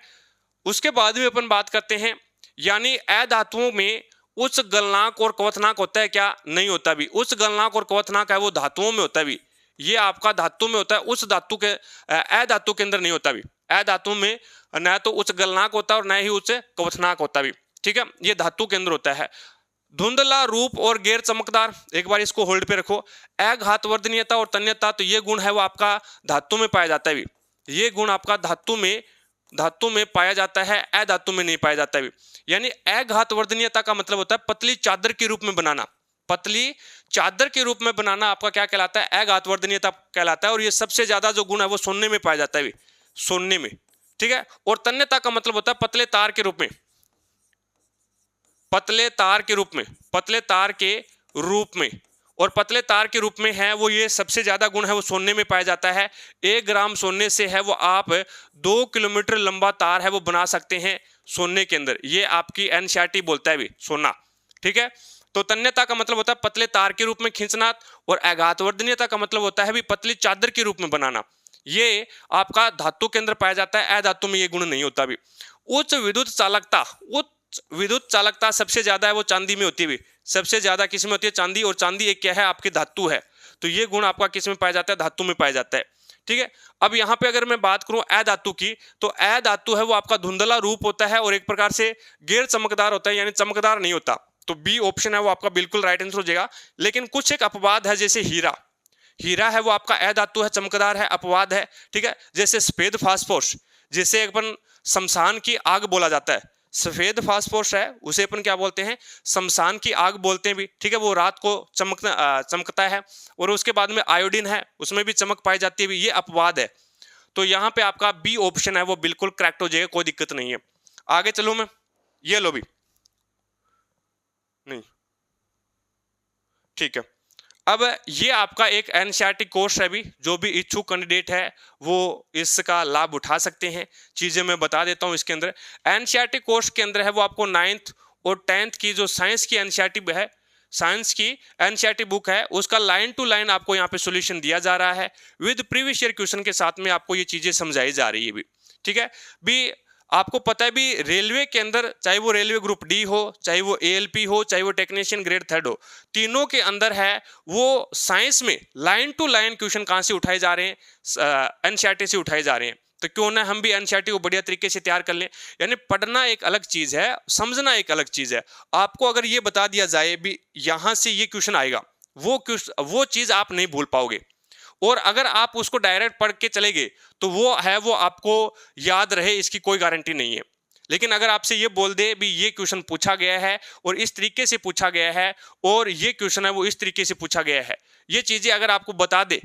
उसके बाद में अपन बात करते हैं, यानी अधातुओं में उच्च गलनांक और क्वथनांक होता है क्या? नहीं होता भी। उच्च गलनांक और क्वथनांक है वो धातुओं में होता है भी, ये आपका धातु में होता है, उस धातु के अधातु के अंदर नहीं होता भी। अधातु में न तो उच्च गलनांक होता है और न ही उच्च क्वथनांक होता भी, ठीक है, ये धातु के अंदर होता है। धुंधला रूप और गैर चमकदार, एक बार इसको होल्ड पे रखो। अघातवर्धनीयता और तन्यता, तो ये गुण है वो आपका धातु में पाया जाता है भी। ये गुण आपका धातु में पाया जाता है, अधातु में नहीं पाया जाता है। यानी अघातवर्धनीयता का मतलब होता है पतली चादर के रूप में बनाना। पतली चादर के रूप में बनाना आपका क्या कहलाता है? अघातवर्धनीयता कहलाता है। और ये सबसे ज्यादा जो गुण है वो सोने में पाया जाता है, सोने में, ठीक है। और तन्यता का मतलब होता है पतले तार के रूप में, पतले तार के रूप में। और पतले तार के रूप में है वो, ये सबसे ज्यादा गुण है वो सोने में पाया जाता है। 1 ग्राम सोने से है वो आप 2 किलोमीटर लंबा तार है वो बना सकते हैं सोने के अंदर। ये आपकी एनसीईआरटी बोलता है भी, सोना, ठीक है। तो तन्यता का मतलब होता है पतले तार के रूप में खींचना, और अघातवर्धनीयता का मतलब होता है भी पतली चादर के रूप में बनाना। ये आपका धातु के अंदर पाया जाता है, अधातु में ये गुण नहीं होता भी। उच्च विद्युत चालकता सबसे ज्यादा है वो चांदी में होती है भी। सबसे ज्यादा किस में होती है? चांदी। और चांदी एक क्या है? आपकी धातु है। तो ये गुण आपका किस में पाया जाता है? धातु में पाया जाता है, ठीक है। अब यहाँ पे अगर मैं बात करूं अधातु की, तो अधातु है वो आपका धुंधला रूप होता है और एक प्रकार से गैर चमकदार होता है, यानी चमकदार नहीं होता। तो बी ऑप्शन है वो आपका बिल्कुल राइट आंसर हो जाएगा। लेकिन कुछ एक अपवाद है, जैसे हीरा है वो आपका अधातु है, चमकदार है, अपवाद है, ठीक है। जैसे सफेद फास्फोरस, जिसे अपन शमशान की आग बोला जाता है, सफेद फास्फोरस है उसे अपन क्या बोलते हैं? शमशान की आग बोलते हैं भी, ठीक है। वो रात को चमकता है। और उसके बाद में आयोडीन है, उसमें भी चमक पाई जाती है भी, ये अपवाद है। तो यहाँ पे आपका बी ऑप्शन है वो बिल्कुल करेक्ट हो जाएगा, कोई दिक्कत नहीं है। आगे चलो मैं, ये लो भी, नहीं, ठीक है। अब ये आपका एक एनसीईआरटी कोर्स है भी, जो भी इच्छुक कैंडिडेट है वो इसका लाभ उठा सकते हैं। चीज़ें मैं बता देता हूँ इसके अंदर। एनसीईआरटी कोर्स के अंदर है वो आपको 9th और 10th की जो साइंस की एनसीईआरटी है, साइंस की एनसीईआरटी बुक है, उसका लाइन टू लाइन आपको यहाँ पे सॉल्यूशन दिया जा रहा है विद प्रीवियस ईयर क्वेश्चन के साथ में आपको ये चीज़ें समझाई जा रही है भी। ठीक है भी, आपको पता है भी रेलवे के अंदर, चाहे वो रेलवे ग्रुप डी हो, चाहे वो एएलपी हो, चाहे वो टेक्नीशियन ग्रेड 3rd हो, तीनों के अंदर है वो साइंस में लाइन टू लाइन क्वेश्चन कहाँ से उठाए जा रहे हैं, एनसीईआरटी से उठाए जा रहे हैं। तो क्यों ना हम भी एनसीईआरटी को बढ़िया तरीके से तैयार कर लें। यानी पढ़ना एक अलग चीज है, समझना एक अलग चीज है। आपको अगर ये बता दिया जाए भी यहां से ये क्वेश्चन आएगा, वो चीज आप नहीं भूल पाओगे। और अगर आप उसको डायरेक्ट पढ़ के चले गए तो वो आपको याद रहे, इसकी कोई गारंटी नहीं है। लेकिन अगर आपसे ये बोल दे भी ये क्वेश्चन पूछा गया है और इस तरीके से पूछा गया है और ये क्वेश्चन है वो इस तरीके से पूछा गया है, ये चीजें अगर आपको बता दे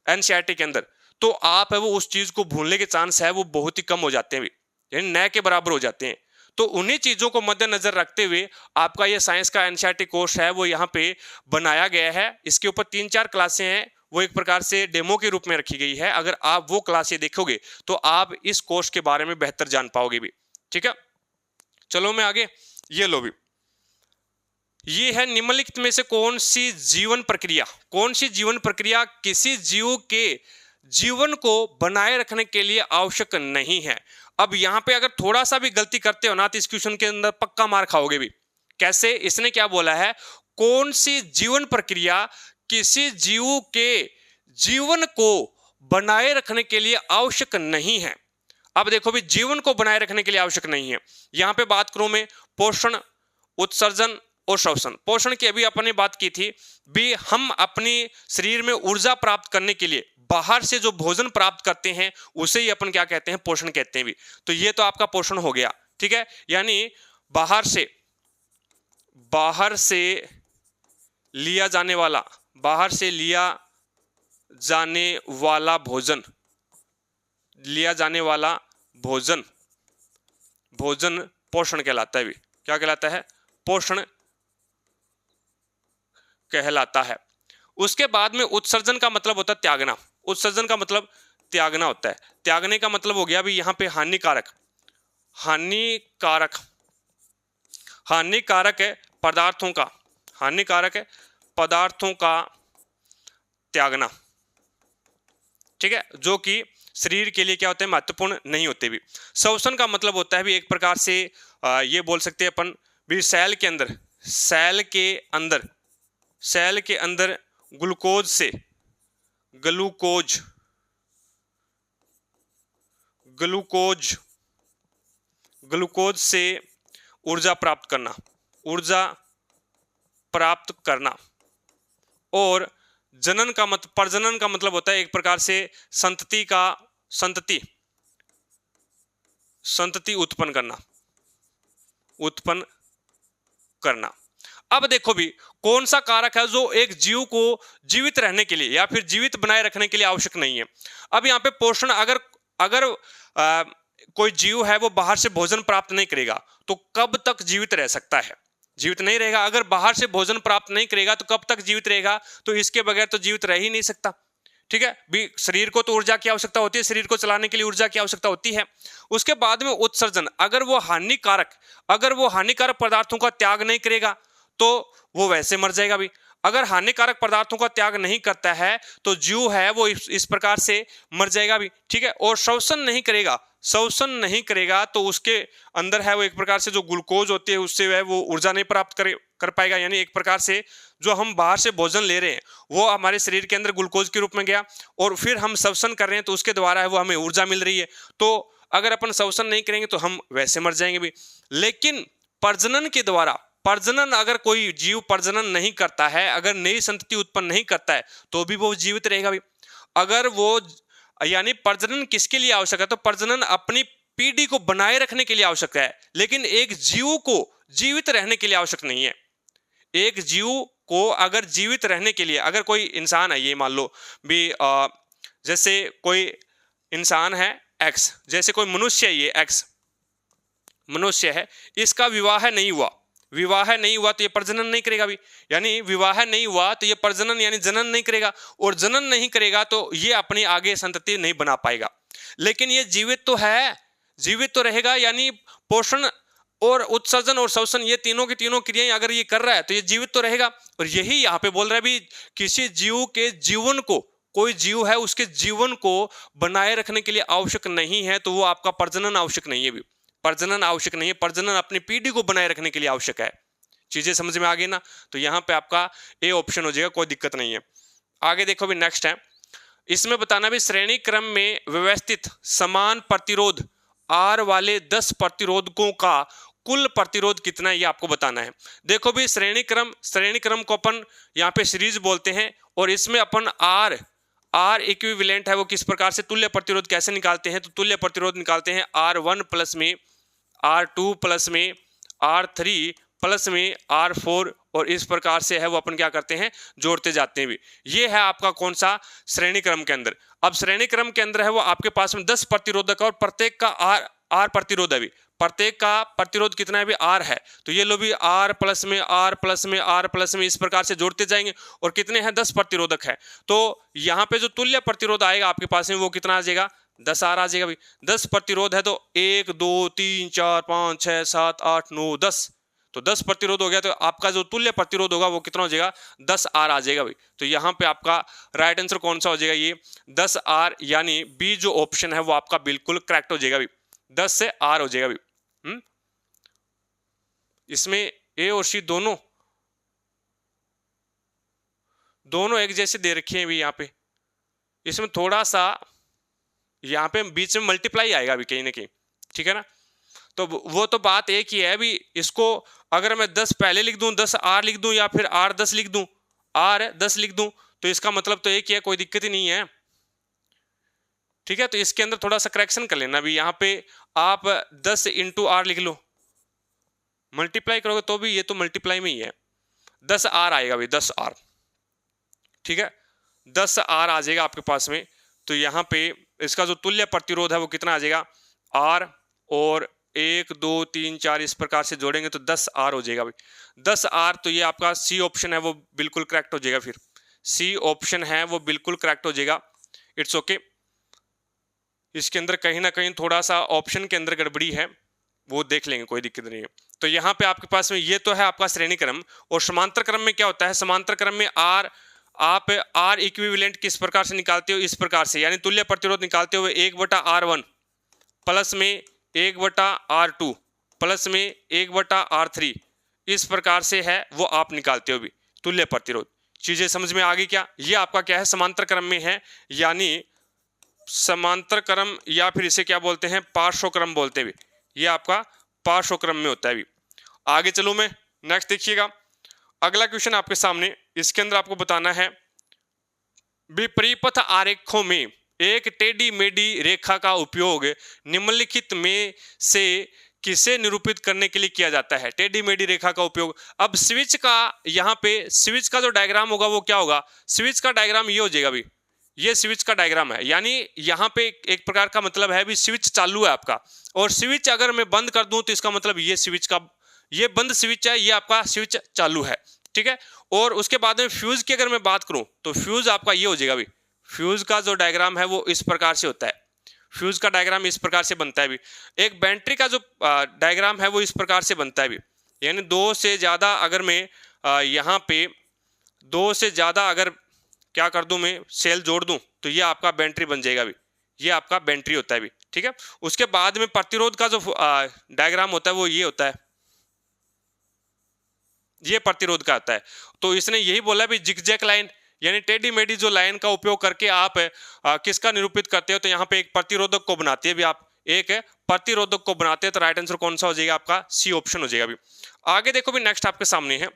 एनसीईआरटी के अंदर, तो आप है वो उस चीज को भूलने के चांस है वो बहुत ही कम हो जाते हैं, यानी न के बराबर हो जाते हैं। तो उन्हीं चीजों को मद्देनजर रखते हुए आपका ये साइंस का एनसीईआरटी कोर्स है वो यहाँ पे बनाया गया है। इसके ऊपर 3-4 क्लासें हैं, वो एक प्रकार से डेमो के रूप में रखी गई है। अगर आप वो क्लासें देखोगे तो आप इस कोर्स के बारे में बेहतर जान पाओगे भी। ठीक है, चलो मैं आगे। ये लो भी, ये है निम्नलिखित में से कौन सी जीवन प्रक्रिया किसी जीव के जीवन को बनाए रखने के लिए आवश्यक नहीं है। अब यहां पे अगर थोड़ा सा भी गलती करते हो ना तो इस क्वेश्चन के अंदर पक्का मार खाओगे भी। कैसे? इसने क्या बोला है, कौन सी जीवन प्रक्रिया किसी जीव के जीवन को बनाए रखने के लिए आवश्यक नहीं है। अब देखो भी, जीवन को बनाए रखने के लिए आवश्यक नहीं है। यहां पे बात करूं मैं पोषण, उत्सर्जन और श्वसन। पोषण की अभी अपने बात की थी भी, हम अपनी शरीर में ऊर्जा प्राप्त करने के लिए बाहर से जो भोजन प्राप्त करते हैं उसे ही अपन क्या कहते हैं, पोषण कहते हैं भी। तो ये तो आपका पोषण हो गया। ठीक है, यानी बाहर से लिया जाने वाला भोजन पोषण कहलाता है भी। क्या कहलाता है? पोषण कहलाता है। उसके बाद में उत्सर्जन का मतलब होता है त्यागना। उत्सर्जन का मतलब त्यागना होता है। त्यागने का मतलब हो गया भी यहाँ पे हानिकारक है पदार्थों का त्यागना। ठीक है, जो कि शरीर के लिए क्या होते हैं, महत्वपूर्ण नहीं होते भी। श्वसन का मतलब होता है भी एक प्रकार से ये बोल सकते हैं अपन भी, सेल के अंदर ग्लूकोज से ऊर्जा प्राप्त करना। और प्रजनन का मतलब होता है एक प्रकार से संतति उत्पन्न करना। अब देखो भी, कौन सा कारक है जो एक जीव को जीवित रहने के लिए या फिर जीवित बनाए रखने के लिए आवश्यक नहीं है। अब यहाँ पे पोषण, अगर कोई जीव है वो बाहर से भोजन प्राप्त नहीं करेगा तो कब तक जीवित रह सकता है? जीवित नहीं रहेगा। अगर बाहर से भोजन प्राप्त नहीं करेगा तो कब तक जीवित रहेगा? तो इसके बगैर तो जीवित रह ही नहीं सकता। ठीक है भी, शरीर को तो ऊर्जा की आवश्यकता होती है, शरीर को चलाने के लिए ऊर्जा की आवश्यकता होती है। उसके बाद में उत्सर्जन, अगर वो हानिकारक पदार्थों का त्याग नहीं करेगा तो वो वैसे मर जाएगा भी। अगर हानिकारक पदार्थों का त्याग नहीं करता है तो जीव है वो इस प्रकार से मर जाएगा भी। ठीक है, और श्वसन नहीं करेगा तो उसके अंदर है वो एक प्रकार से जो ग्लूकोज होती है उससे वह वो ऊर्जा नहीं प्राप्त कर पाएगा। यानी एक प्रकार से जो हम बाहर से भोजन ले रहे हैं वो हमारे शरीर के अंदर ग्लूकोज के रूप में गया और फिर हम श्वसन कर रहे हैं तो उसके द्वारा है वो हमें ऊर्जा मिल रही है। तो अगर अपन श्वसन नहीं करेंगे तो हम वैसे मर जाएंगे भी। लेकिन प्रजनन अगर कोई जीव प्रजनन नहीं करता है, अगर नई संतति उत्पन्न नहीं करता है तो भी वो जीवित रहेगा भी। अगर वो, यानी प्रजनन किसके लिए आवश्यक है? तो प्रजनन अपनी पीढ़ी को बनाए रखने के लिए आवश्यक है, लेकिन एक जीव को जीवित रहने के लिए आवश्यक नहीं है। एक जीव को अगर जीवित रहने के लिए, अगर कोई इंसान है, ये मान लो भी जैसे कोई इंसान है एक्स, जैसे कोई मनुष्य है, ये एक्स मनुष्य है, इसका विवाह नहीं हुआ, विवाह नहीं हुआ तो ये प्रजनन नहीं करेगा भी, यानी विवाह नहीं हुआ तो ये प्रजनन यानी जनन नहीं करेगा, और जनन नहीं करेगा तो ये अपनी आगे संतति नहीं बना पाएगा। लेकिन ये जीवित तो है, जीवित तो रहेगा, यानी पोषण और उत्सर्जन और श्वसन ये तीनों की तीनों क्रियाएं अगर ये कर रहा है तो ये जीवित तो रहेगा। और यही यहाँ पे बोल रहा है भी, किसी जीव के जीवन को, कोई जीव है उसके जीवन को बनाए रखने के लिए आवश्यक नहीं है तो वो आपका प्रजनन आवश्यक नहीं है भी, प्रजनन आवश्यक नहीं है, प्रजनन अपनी पीढ़ी को बनाए रखने के लिए आवश्यक है। चीजें समझ में आ गई ना, तो यहाँ पे आपका ए ऑप्शन हो जाएगा, कोई दिक्कत नहीं है। आगे देखो भी नेक्स्ट है, इसमें बताना भी श्रेणी क्रम में व्यवस्थित समान प्रतिरोध आर वाले 10 प्रतिरोधकों का कुल प्रतिरोध कितना है ये आपको बताना है। देखो भी श्रेणी क्रम को अपन यहाँ पे सीरीज बोलते हैं, और इसमें अपन आर इक्विवेलेंट है वो किस प्रकार से तुल्य प्रतिरोध कैसे निकालते हैं, तो तुल्य प्रतिरोध निकालते हैं R1 प्लस में R2 प्लस में R3 प्लस में R4, और इस प्रकार से है वो अपन क्या करते हैं, जोड़ते जाते हैं भी। ये है आपका कौन सा, श्रेणी क्रम के अंदर। अब श्रेणी क्रम के अंदर है वो आपके पास में 10 प्रतिरोधक और प्रत्येक का आर प्रतिरोध है भी, प्रत्येक का प्रतिरोध कितना है भी, आर है। तो ये लो भी आर प्लस में आर प्लस में आर प्लस में इस प्रकार से जोड़ते जाएंगे, और कितने हैं, 10 प्रतिरोधक है। तो यहाँ पे जो तुल्य प्रतिरोध आएगा आपके पास में वो कितना आ जाएगा, 10 आर आ जाएगा भाई। 10 प्रतिरोध है तो 1 2 3 4 5 6 7 8 9 10, तो 10 प्रतिरोध हो गया, तो आपका जो तुल्य प्रतिरोध होगा वो कितना हो जाएगा, 10 आर आ जाएगा भाई। तो यहाँ पे आपका राइट आंसर कौन सा हो जाएगा, ये 10 आर, यानी बी जो ऑप्शन है वो आपका बिल्कुल करेक्ट हो जाएगा भाई, 10 से आर हो जाएगा भाई। इसमें ए और सी दोनों एक जैसे दे रखे हैं भी यहाँ पे, इसमें थोड़ा सा यहाँ पे बीच में मल्टीप्लाई आएगा भी कहीं ना कहीं, ठीक है ना। तो वो तो बात एक ही है भी, इसको अगर मैं 10 पहले लिख दूं, 10 आर लिख दूं, या फिर आर 10 लिख दूं, आर 10 लिख दूं, तो इसका मतलब तो एक ही है, कोई दिक्कत ही नहीं है, ठीक है। तो इसके अंदर थोड़ा सा करेक्शन कर लेना भी, यहाँ पे आप 10 इंटू आर लिख लो, मल्टीप्लाई करोगे तो भी ये तो मल्टीप्लाई में ही है, 10 आर आएगा भाई, 10 आर, ठीक है, 10 आर आ जाएगा आपके पास में। तो यहाँ पे इसका जो तुल्य प्रतिरोध है वो कितना आ जाएगा, आर, और 1 2 3 4 इस प्रकार से जोड़ेंगे तो 10 आर हो जाएगा भाई, 10 आर। तो ये आपका सी ऑप्शन है वो बिल्कुल करेक्ट हो जाएगा, फिर सी ऑप्शन है वो बिल्कुल करेक्ट हो जाएगा। इट्स ओके, इसके अंदर कहीं ना कहीं थोड़ा सा ऑप्शन के अंदर गड़बड़ी है, वो देख लेंगे, कोई दिक्कत नहीं है। तो यहाँ पे आपके पास में ये तो है आपका श्रेणी क्रम, और समांतर क्रम में क्या होता है, समांतर क्रम में आर, आप आर इक्विवेलेंट किस प्रकार से निकालते हो, इस प्रकार से, यानी तुल्य प्रतिरोध निकालते हुए 1/R1 प्लस में 1/R2 प्लस में 1/R3 इस प्रकार से है वो आप निकालते हो भी तुल्य प्रतिरोध। चीजें समझ में आ गई क्या, ये आपका क्या है, समांतर क्रम में है, यानी समांतर क्रम, या फिर इसे क्या बोलते हैं, पार्श्वक्रम बोलते हैं, ये आपका पार्श्वक्रम में होता है भी। आगे चलूं मैं, नेक्स्ट देखिएगा अगला क्वेश्चन आपके सामने, इसके अंदर आपको बताना है विपरीपथ आरेखों में एक टेढ़ी मेढ़ी रेखा का उपयोग निम्नलिखित में से किसे निरूपित करने के लिए किया जाता है, टेढ़ी मेढ़ी रेखा का उपयोग। अब स्विच का, यहाँ पे स्विच का जो डायग्राम होगा वो क्या होगा, स्विच का डायग्राम ये हो जाएगा भी, ये स्विच का डायग्राम है, यानी यहाँ पे एक प्रकार का मतलब है भी स्विच चालू है आपका, और स्विच अगर मैं बंद कर दूं तो इसका मतलब ये स्विच का, ये बंद स्विच है, ये आपका स्विच चालू है, ठीक है। और उसके बाद में फ्यूज की अगर मैं बात करूं तो फ्यूज आपका ये हो जाएगा भी, फ्यूज का जो डायग्राम है वो इस प्रकार से होता है, फ्यूज का डायग्राम इस प्रकार से बनता है भी। एक बैटरी का जो डायग्राम है वो इस प्रकार से बनता है भी, यानी 2 से ज़्यादा अगर मैं यहाँ पे 2 से ज़्यादा अगर क्या कर दूं, मैं सेल जोड़ दूं तो ये आपका बैटरी बन जाएगा भी, ये आपका बैटरी होता है भी, ठीक है। उसके बाद में प्रतिरोध का जो डायग्राम होता है वो ये होता है, ये प्रतिरोध का होता है। तो इसने यही बोला भी जिगजैग लाइन, यानी टेढ़ी मेढ़ी जो लाइन का उपयोग करके आप किसका निरूपित करते हो, तो यहाँ पे एक प्रतिरोधक को बनाते हैं भी आप, एक प्रतिरोधक को बनाते हैं, तो राइट आंसर कौन सा हो जाएगा आपका, सी ऑप्शन हो जाएगा भी। आगे देखो भी नेक्स्ट आपके सामने है,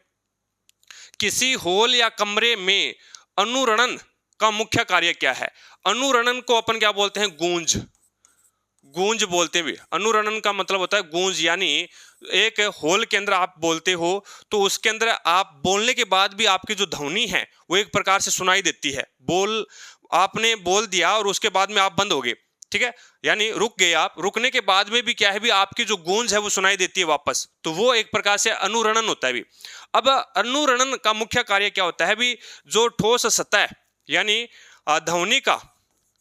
किसी होल या कमरे में अनुरणन का मुख्य कार्य क्या है। अनुरणन को अपन क्या बोलते हैं, गूंज, गूंज बोलते हैं भी। अनुरणन का मतलब होता है गूंज, यानी एक होल के अंदर आप बोलते हो तो उसके अंदर आप बोलने के बाद भी आपकी जो ध्वनि है वो एक प्रकार से सुनाई देती है। आपने बोल दिया और उसके बाद में आप बंद हो गए ठीक है, यानी रुक गए आप, रुकने के बाद में भी क्या है भी आपकी जो गूंज है वो सुनाई देती है वापस, तो वो एक प्रकार से अनुरणन होता है भी। अब अनुरणन का मुख्य कार्य क्या होता है भी, जो ठोस सतह यानी ध्वनि का,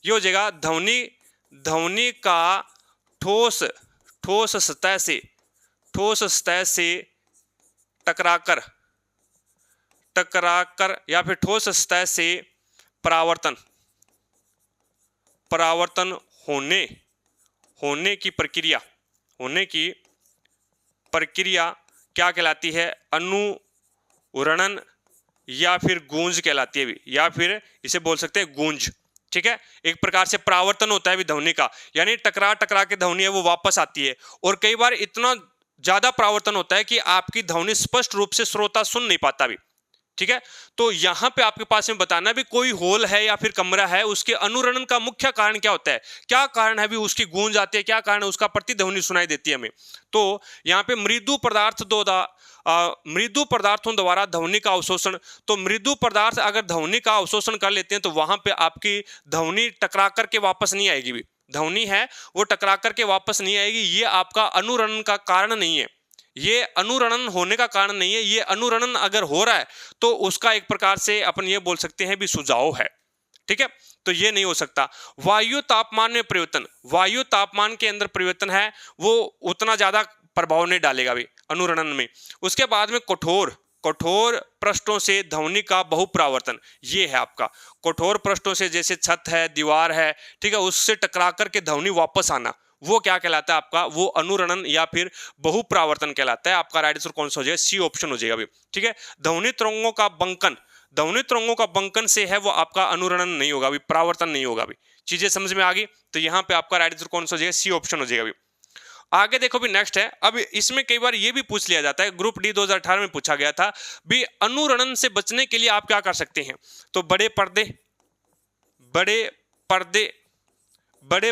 ये हो जाएगा ध्वनि का ठोस सतह से टकराकर या फिर ठोस सतह से परावर्तन होने की प्रक्रिया क्या कहलाती है, अनुरणन या फिर गूंज कहलाती है भी, या फिर इसे बोल सकते हैं गूंज। ठीक है, एक प्रकार से परावर्तन होता है भी ध्वनि का, यानी टकरा के ध्वनि है वो वापस आती है, और कई बार इतना ज्यादा परावर्तन होता है कि आपकी ध्वनि स्पष्ट रूप से श्रोता सुन नहीं पाता भी। ठीक है, तो यहां पे आपके पास में बताना भी कोई होल है या फिर कमरा है, उसके अनुरणन का मुख्य कारण क्या होता है, क्या कारण है भी उसकी गूंज आती है, क्या कारण है उसका प्रतिध्वनि सुनाई देती है हमें। तो यहाँ पे मृदु पदार्थों द्वारा ध्वनि का अवशोषण, तो मृदु पदार्थ अगर ध्वनि का अवशोषण कर लेते हैं तो वहां पे आपकी ध्वनि टकरा करके वापस नहीं आएगी भी, ध्वनि है वो टकरा करके वापस नहीं आएगी, ये आपका अनुरणन का कारण नहीं है, ये अनुरणन होने का कारण नहीं है। ये अनुरणन अगर हो रहा है तो उसका एक प्रकार से अपन ये बोल सकते हैं भी सुझाव है। ठीक है, तो ये नहीं हो सकता। वायु तापमान में परिवर्तन, वायु तापमान के अंदर परिवर्तन है वो उतना ज्यादा प्रभाव नहीं डालेगा भी अनुरणन में। उसके बाद में कठोर पृष्ठों से ध्वनि का बहुप्रावर्तन, ये है आपका कठोर पृष्ठों से, जैसे छत है, दीवार है, ठीक है, उससे टकरा करके ध्वनि वापस आना, वो क्या कहलाता है आपका, वो अनुरणन या फिर बहुप्रावर्तन कहलाता है। आपका राइट आंसर कौन सा हो जाएगा, सी ऑप्शन हो जाएगा अभी। ठीक है, ध्वनि तरंगों का बंकन से है वो आपका अनुरणन नहीं होगा अभी, परावर्तन नहीं होगा अभी। चीजें समझ में आ गई, तो यहाँ पे आपका राइट आंसर कौन सा हो जाएगा, सी ऑप्शन हो जाएगा अभी। आगे देखो भी नेक्स्ट है, अब इसमें कई बार ये भी पूछ लिया जाता है, ग्रुप डी 2018 में पूछा गया था भी अनुरणन से बचने के लिए आप क्या कर सकते हैं, तो बड़े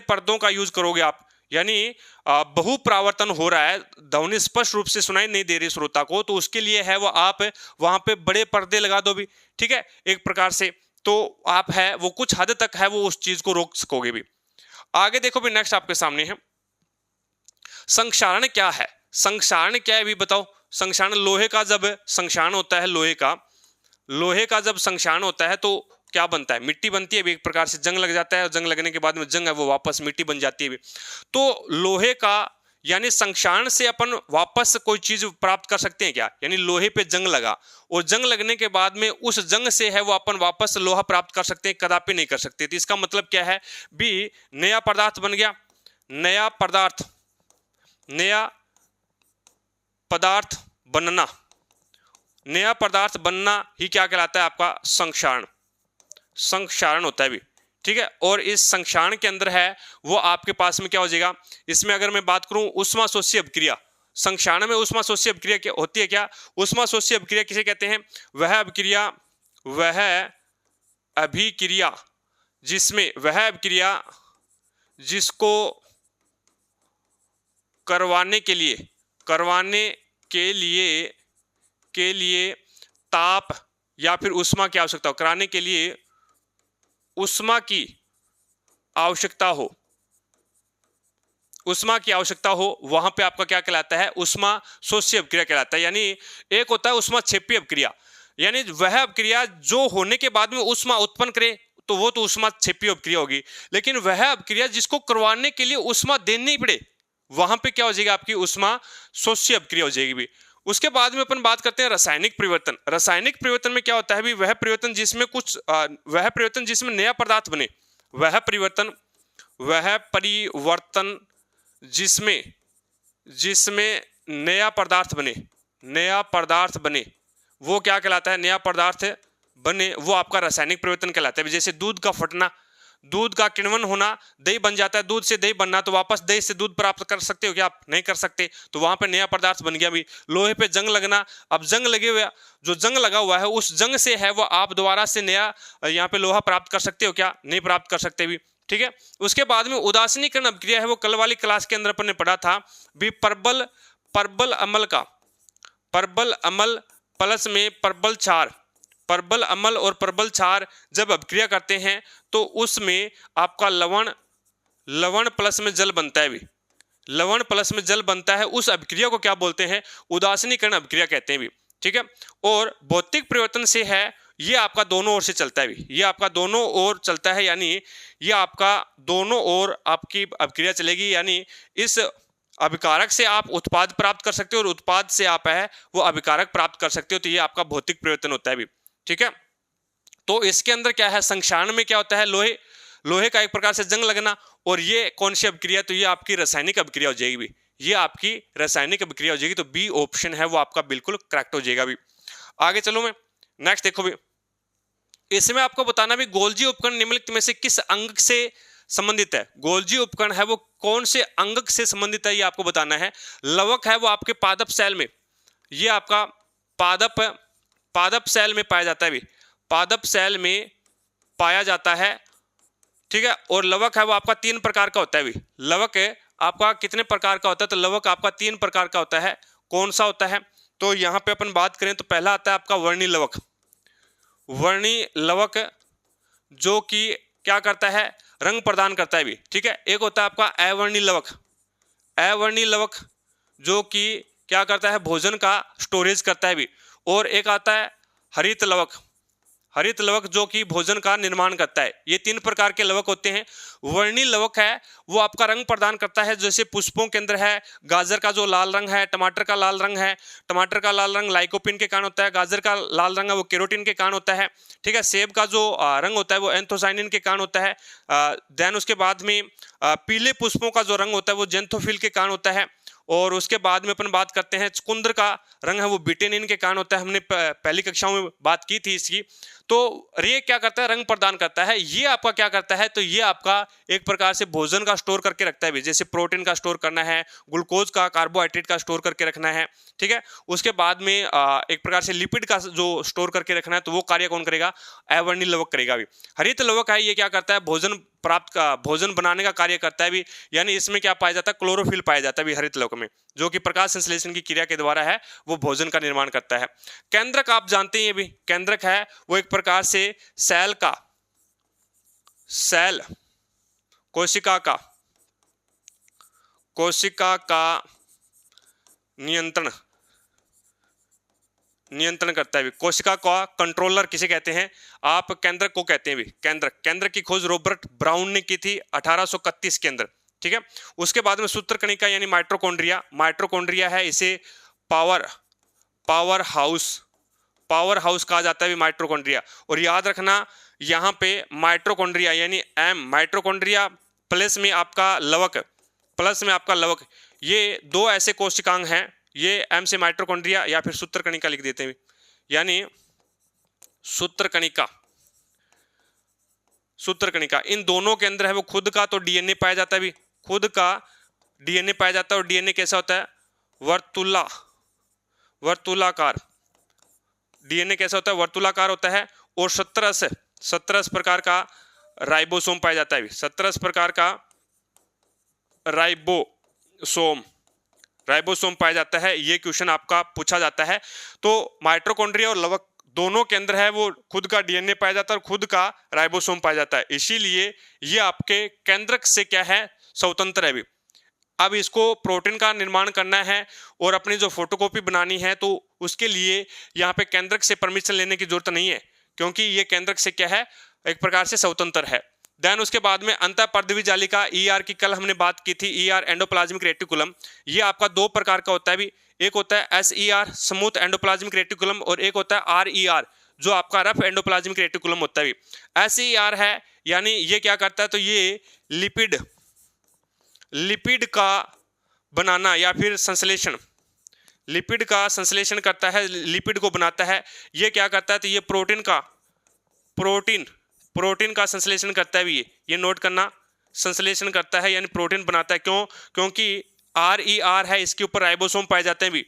पर्दों का यूज करोगे आप, यानी बहुप्रावर्तन हो रहा है, ध्वनि स्पष्ट रूप से सुनाई नहीं दे रही श्रोता को, तो उसके लिए है वो आप वहां पे बड़े पर्दे लगा दो भी। ठीक है, एक प्रकार से तो आप है वो कुछ हद तक है वो उस चीज को रोक सकोगे भी। आगे देखो भी नेक्स्ट आपके सामने है, संक्षारण क्या है, संक्षारण क्या है भी बताओ। संक्षारण लोहे का जब संक्षारण होता है, लोहे का जब संक्षारण होता है तो क्या बनता है, मिट्टी बनती है, एक प्रकार से जंग लग जाता है, और जंग लगने के बाद में जंग है वो वापस मिट्टी बन जाती है। तो लोहे का यानी संक्षारण से अपन वापस कोई चीज प्राप्त कर सकते हैं क्या, यानी लोहे पे जंग लगा और जंग लगने के बाद में उस जंग से है वो अपन वापस लोहा प्राप्त कर सकते हैं, कदापि नहीं कर सकते। तो इसका मतलब क्या है भी, नया पदार्थ बन गया, नया पदार्थ बनना ही क्या कहलाता है आपका, संक्षारण होता है भी। ठीक है, और इस संक्षारण के अंदर है वो आपके पास में क्या हो जाएगा, इसमें अगर मैं बात करूं ऊष्माशोषी अभिक्रिया, संक्षारण में ऊष्माशोषी अभिक्रिया क्या होती है, क्या ऊष्माशोषी अभिक्रिया किसे कहते हैं, वह अभिक्रिया जिसको करवाने के लिए ताप या फिर ऊष्मा की आवश्यकता हो, कराने के लिए ऊष्मा की आवश्यकता हो, वहां पे आपका क्या कहलाता है, ऊष्माशोषी अभिक्रिया कहलाता है। यानी एक होता है ऊष्माक्षेपी अभिक्रिया, यानी वह अभिक्रिया जो होने के बाद में ऊष्मा उत्पन्न करे तो वो तो ऊष्माक्षेपी अभिक्रिया होगी, लेकिन वह अभिक्रिया जिसको करवाने के लिए ऊष्मा देनी ही पड़े, वहां पे क्या हो जाएगी आपकी ऊष्माशोषी अभिक्रिया हो जाएगी भी। उसके बाद में अपन बात करते हैं रासायनिक परिवर्तन। रासायनिक परिवर्तन में क्या होता है भी, वह परिवर्तन जिसमें नया पदार्थ बने, वह परिवर्तन जिसमें नया पदार्थ बने वो क्या कहलाता है, नया पदार्थ बने वो आपका रासायनिक परिवर्तन कहलाता है। जैसे दूध का फटना, दूध का किण्वन होना, दही बन जाता है, दूध से दही बनना, तो वापस दही से दूध प्राप्त कर सकते हो क्या आप, नहीं कर सकते, तो वहां पे नया पदार्थ बन गया भी। लोहे पे जंग लगना, अब जंग लगे हुए, जो जंग लगा हुआ है उस जंग से है वो आप दोबारा से नया यहाँ पे लोहा प्राप्त कर सकते हो क्या, नहीं प्राप्त कर सकते भी। ठीक है, उसके बाद में उदासीनीकरण अभिक्रिया है वो कल वाली क्लास के अंदर अपन ने पढ़ा था भी, प्रबल अमल प्लस में प्रबल अमल और प्रबल क्षार जब अभिक्रिया करते हैं तो उसमें आपका लवण प्लस में जल बनता है भी, लवण प्लस में जल बनता है, उस अभिक्रिया को क्या बोलते हैं, उदासीनीकरण अभिक्रिया कहते हैं भी, ठीक है। और भौतिक परिवर्तन से है, ये आपका दोनों ओर से चलता है भी, ये आपका दोनों ओर चलता है, यानी ये आपका दोनों ओर आपकी अभिक्रिया चलेगी, यानी इस अभिकारक से आप उत्पाद प्राप्त कर सकते हो और उत्पाद से आप है वो अभिकारक प्राप्त कर सकते हो, तो ये आपका भौतिक परिवर्तन होता है भी, ठीक है। तो इसके अंदर क्या है, संक्षारण में क्या होता है, लोहे का एक प्रकार से जंग लगना, और ये कौन सी अभिक्रिया, तो ये आपकी रासायनिक अभिक्रिया हो जाएगी भी, ये आपकी रासायनिक अभिक्रिया हो जाएगी, तो बी ऑप्शन है वो आपका बिल्कुल करेक्ट हो जाएगा भी। आगे चलो मैं नेक्स्ट देखो भी, इसमें आपको बताना भी गोल्जी उपकरण निम्नलिखित में से किस अंग से संबंधित है। गोल्जी उपकरण है वो कौन से अंग से संबंधित है, ये आपको बताना है। लवक है वो आपके पादप सेल में, ये आपका पादप सेल में पाया जाता है भी, पादप सेल में पाया जाता है, ठीक है। और लवक है वो आपका 3 प्रकार का होता है भी, लवक है आपका कितने प्रकार का होता है, तो लवक आपका 3 प्रकार का होता है। कौन सा होता है, तो यहां पे अपन बात करें तो पहला आता है आपका वर्णी लवक, वर्णी लवक जो कि क्या करता है, रंग प्रदान करता है भी, ठीक है। एक होता है आपका अवर्णी लवक, अवर्णी लवक जो कि क्या करता है, भोजन का स्टोरेज करता है भी। और एक आता है हरित लवक, हरित लवक जो कि भोजन का निर्माण करता है। ये 3 प्रकार के लवक होते हैं। वर्णी लवक है वो आपका रंग प्रदान करता है, जैसे पुष्पों के अंदर है, गाजर का जो लाल रंग है, टमाटर का लाल रंग है, टमाटर का लाल रंग लाइकोपिन के कारण होता है, गाजर का लाल रंग है वो केरोटिन के कारण होता है, ठीक है। सेब का जो रंग होता है वो एंथोसाइनिन के कारण होता है। देन उसके बाद में पीले पुष्पों का जो रंग होता है वो जेंथोफिल के कारण होता है। और उसके बाद में अपन बात करते हैं चुकंदर का रंग है वो बिटेनिन के कारण होता है, हमने पहली कक्षाओं में बात की थी इसकी। तो ये क्या करता है, रंग प्रदान करता है। ये आपका क्या करता है, तो ये आपका एक प्रकार से भोजन का स्टोर करके रखता है भी, जैसे प्रोटीन का स्टोर करना है, ग्लूकोज का, कार्बोहाइड्रेट का स्टोर करके रखना है, ठीक है। उसके बाद में एक प्रकार से लिपिड का जो स्टोर करके रखना है, तो वो कार्य कौन करेगा, अवर्णी लवक करेगा भी। हरित लवक है ये क्या करता है, भोजन बनाने का कार्य करता है भी, यानी इसमें क्या पाया जाता है, क्लोरोफिल पाया जाता है भी हरित लवक में, जो कि प्रकाश संश्लेषण की क्रिया के द्वारा है वो भोजन का निर्माण करता है। केंद्रक आप जानते हैं, ये भी केंद्रक है वो एक प्रकार से सेल कोशिका का नियंत्रण करता है भी, कोशिका का कंट्रोलर किसे कहते हैं, आप केंद्रक को कहते हैं भी। केंद्रक की खोज रॉबर्ट ब्राउन ने की थी 1831 के अंदर, ठीक है। उसके बाद में सूत्रकणिका यानी माइटोकॉन्ड्रिया है, इसे पावर हाउस कहा जाता है भी माइटोकॉन्ड्रिया। और याद रखना यहाँ पे माइटोकॉन्ड्रिया यानी माइटोकॉन्ड्रिया प्लस में आपका लवक, ये 2 ऐसे कोशिकांग हैं, ये एम से माइटोकॉन्ड्रिया या फिर सूत्रकणिका लिख देते हैं, यानी सूत्रकणिका, इन दोनों के अंदर है वो खुद का तो डीएनए पाया जाता है भी, खुद का डीएनए पाया जाता है। और डीएनए कैसा होता है, वर्तुलाकार, डीएनए कैसा होता है, वर्तुलाकार होता है। और 17 प्रकार का राइबोसोम पाया जाता है भी, 17 प्रकार का राइबोसोम पाया जाता है। ये क्वेश्चन आपका पूछा जाता है। तो माइटोकॉन्ड्रिया और लवक दोनों के अंदर है वो खुद का डीएनए पाया जाता है और खुद का राइबोसोम पाया जाता है, इसीलिए ये आपके केंद्रक से क्या है, स्वतंत्र है भी। अब इसको प्रोटीन का निर्माण करना है और अपनी जो फोटोकॉपी बनानी है, तो उसके लिए यहाँ पे केंद्रक से परमिशन लेने की जरूरत नहीं है, क्योंकि ये केंद्रक से क्या है, एक प्रकार से स्वतंत्र है। देन उसके बाद में अंतःपर्दवी जालिका ईआर की कल हमने बात की थी, ईआर एंडोप्लाज्मिक रेटिकुलम, ये आपका 2 प्रकार का होता है भी। एक होता है एसईआर स्मूथ एंडोप्लाज्मिक रेटिकुलम और एक होता है आरईआर जो आपका रफ एंडोप्लाज्मिक रेटिकुलम होता है भी। एसईआर है यानी ये क्या करता है, तो ये लिपिड का बनाना या फिर संश्लेषण, लिपिड का संश्लेषण करता है, लिपिड को बनाता है। ये क्या करता है, तो ये प्रोटीन का संश्लेषण करता है भी, ये नोट करना, संश्लेषण करता है यानी प्रोटीन बनाता है। क्यों, क्योंकि आरईआर है, इसके ऊपर राइबोसोम पाए जाते हैं भी,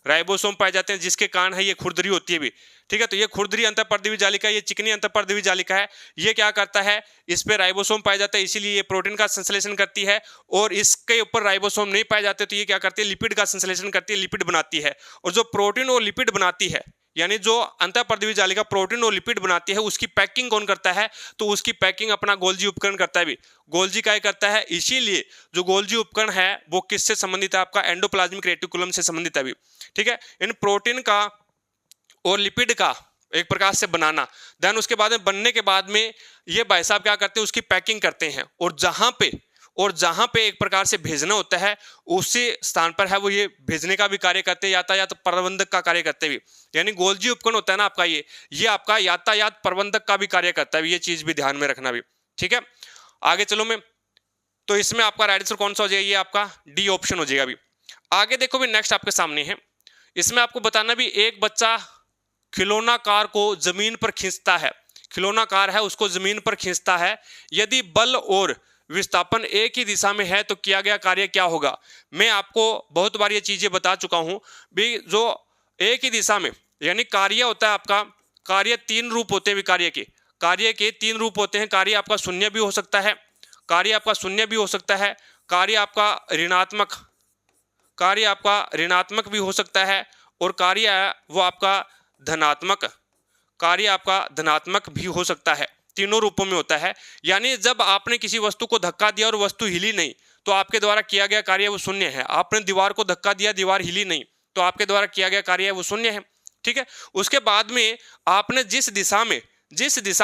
राइबोसोम पाए जाते हैं, जिसके कारण है ये खुरदरी होती है भी, ठीक है। तो ये खुरदरी अंतःपर्दवी जालिका, ये चिकनी अंतःपर्दवी जालिका है, ये क्या करता है, इस पे राइबोसोम पाए जाता है, इसीलिए ये प्रोटीन का संश्लेषण करती है। और इसके ऊपर राइबोसोम नहीं पाए जाते तो ये क्या करती है, लिपिड का संश्लेषण करती है, लिपिड बनाती है। और जो प्रोटीन और लिपिड बनाती है यानी जो अंतःपर्दीय जालिका प्रोटीन और लिपिड बनाती है उसकी पैकिंग कौन करता है, तो उसकी पैकिंग अपना गोल्जी उपकरण करता है भी। गोल्जी क्या करता है, इसीलिए जो गोल्जी उपकरण है वो किससे संबंधित है, आपका एंडोप्लाज्मिक रेटिकुलम से संबंधित है भी। ठीक है, इन प्रोटीन का और लिपिड का एक प्रकार से बनाना, देन उसके बाद में बनने के बाद में ये भाई साहब क्या करते हैं, उसकी पैकिंग करते हैं, और जहां पे एक प्रकार से भेजना होता है उसी स्थान पर है वो ये भेजने का भी कार्य करते हैं, यातायात प्रबंधक का कार्य करते हुए। यानी गोल्जी उपकरण होता है ना आपका, ये आपका यातायात प्रबंधक का भी कार्य करता है, ये चीज भी ध्यान में रखना भी। ठीक है, आगे चलो मैं, तो इसमें आपका राइट आंसर कौन सा हो जाएगा, ये आपका डी ऑप्शन हो जाएगा भी। आगे देखो भी, नेक्स्ट आपके सामने है, इसमें आपको बताना भी, एक बच्चा खिलौना कार को जमीन पर खींचता है, खिलौना कार है उसको जमीन पर खींचता है, यदि बल और विस्थापन एक ही दिशा में है तो किया गया कार्य क्या होगा। मैं आपको बहुत बार ये चीजें बता चुका हूं भी, जो एक ही दिशा में यानी कार्य होता है आपका, कार्य तीन रूप होते हैं, कार्य के तीन रूप होते हैं। कार्य आपका शून्य भी हो सकता है, कार्य आपका शून्य भी हो सकता है, कार्य आपका ऋणात्मक भी हो सकता है, और कार्य वो आपका धनात्मक भी हो सकता है। तीनों रूपों में होता है। यानी जब आपने किसी वस्तु को धक्का दिया और वस्तु हिली नहीं तो आपके द्वारा किया गया कार्य वो शून्य है। आपने दीवार को धक्का दिया, दीवार हिली नहीं, तो आपके द्वारा किया गया कार्य वो शून्य है। ठीक है, उसके बाद में आपने जिस दिशा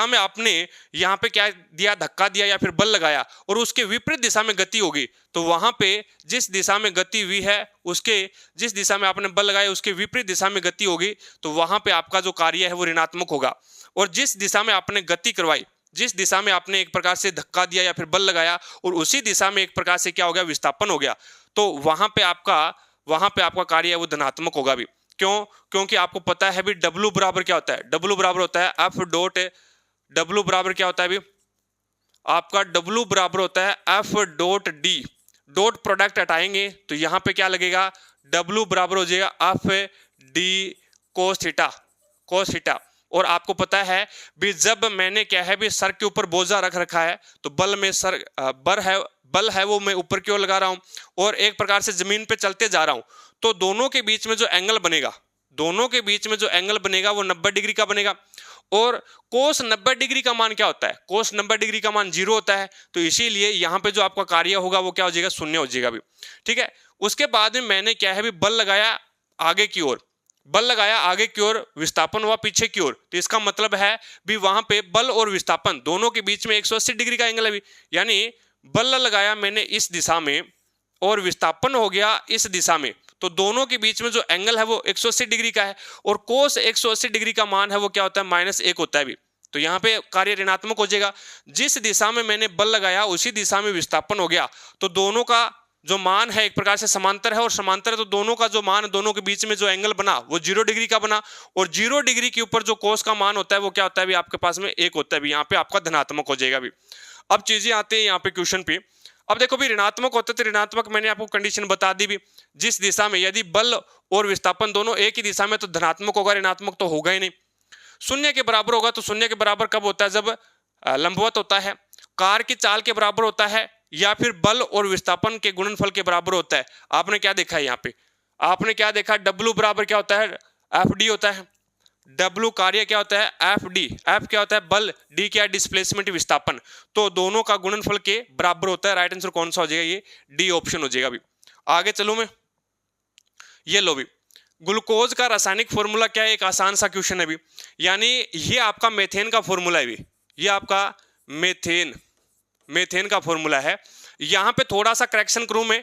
में आपने यहाँ पे क्या दिया, धक्का दिया या फिर बल लगाया, और उसके विपरीत दिशा में गति होगी, तो वहां पे जिस दिशा में गति हुई है उसके, जिस दिशा में आपने बल लगाया उसके विपरीत दिशा में गति होगी, तो वहां पे आपका जो कार्य है वो ऋणात्मक होगा। और जिस दिशा में आपने गति करवाई, जिस दिशा में आपने एक प्रकार से धक्का दिया या फिर बल लगाया, और उसी दिशा में एक प्रकार से क्या हो गया, विस्थापन हो गया, तो वहां पे आपका कार्य है वो धनात्मक होगा भी। क्यों? क्योंकि आपको पता है भी W बराबर क्या होता है, W बराबर होता है F डॉट, W बराबर क्या होता है भी आपका, W बराबर होता है F dot D, dot product हटाएंगे तो यहाँ पे क्या लगेगा, W बराबर हो जाएगा F D cos थीटा। और आपको पता है भी जब मैंने क्या है भी सर के ऊपर बोझा रख रखा है तो बल है वो मैं ऊपर की ओर लगा रहा हूं, और एक प्रकार से जमीन पे चलते जा रहा हूं, तो दोनों के बीच में जो एंगल बनेगा वो 90 डिग्री का बनेगा। और कोस 90 डिग्री का मान क्या होता है, कोस 90 डिग्री का मान 0 होता है, तो इसीलिए यहाँ पे जो आपका कार्य होगा वो क्या हो जाएगा, शून्य हो जाएगा भी। ठीक है, उसके बाद में मैंने क्या है भी बल लगाया आगे की ओर, विस्थापन हुआ पीछे की ओर, तो इसका मतलब है भी वहां पे बल और विस्थापन दोनों के बीच में 180 डिग्री का एंगल है भी। यानी बल लगाया मैंने इस दिशा में और विस्थापन हो गया इस दिशा में, तो दोनों के बीच में जो एंगल है वो 180 डिग्री का है, और कोस 180 डिग्री का मान है वो क्या होता है, -1 होता है भी। तो यहाँ पे कार्य ऋणात्मक हो जाएगा। जिस दिशा में मैंने बल लगाया उसी दिशा में विस्थापन हो गया, तो दोनों का जो मान है एक प्रकार से समांतर है, और समांतर है तो दोनों का जो मान, दोनों के बीच में जो एंगल बना वो 0 डिग्री का बना, और 0 डिग्री के ऊपर जो कोस का मान होता है वो क्या होता है भी आपके पास में 1 होता है भी। यहाँ पे आपका धनात्मक हो जाएगा भी। अब चीजें आती है यहाँ पे क्वेश्चन पे। अब देखो भी ऋणात्मक होता है तो ऋणात्मक मैंने आपको कंडीशन बता दी भी, जिस दिशा में यदि बल और विस्थापन दोनों एक ही दिशा में तो धनात्मक होगा, ऋणात्मक तो होगा ही नहीं। शून्य के बराबर होगा, तो शून्य के बराबर कब होता है, जब लंबवत होता है, कार की चाल के बराबर होता है, या फिर बल और विस्थापन के गुणनफल के बराबर होता है। आपने क्या देखा है यहाँ पे, आपने क्या देखा, W बराबर क्या होता है, FD होता है। W कार्य क्या होता है, FD, F क्या होता है, बल, D क्या है, डिस्प्लेसमेंट विस्थापन, तो दोनों का गुणनफल के बराबर होता है। राइट आंसर कौन सा हो जाएगा, ये D ऑप्शन हो जाएगा भी। आगे चलो मैं, ये लो भी, ग्लूकोज का रासायनिक फॉर्मूला क्या है, एक आसान सा क्वेश्चन है भी। यानी ये आपका मेथेन का फॉर्मूला है भी, ये आपका मेथेन का फॉर्मूला है। यहां पे थोड़ा सा करेक्शन करूं मैं,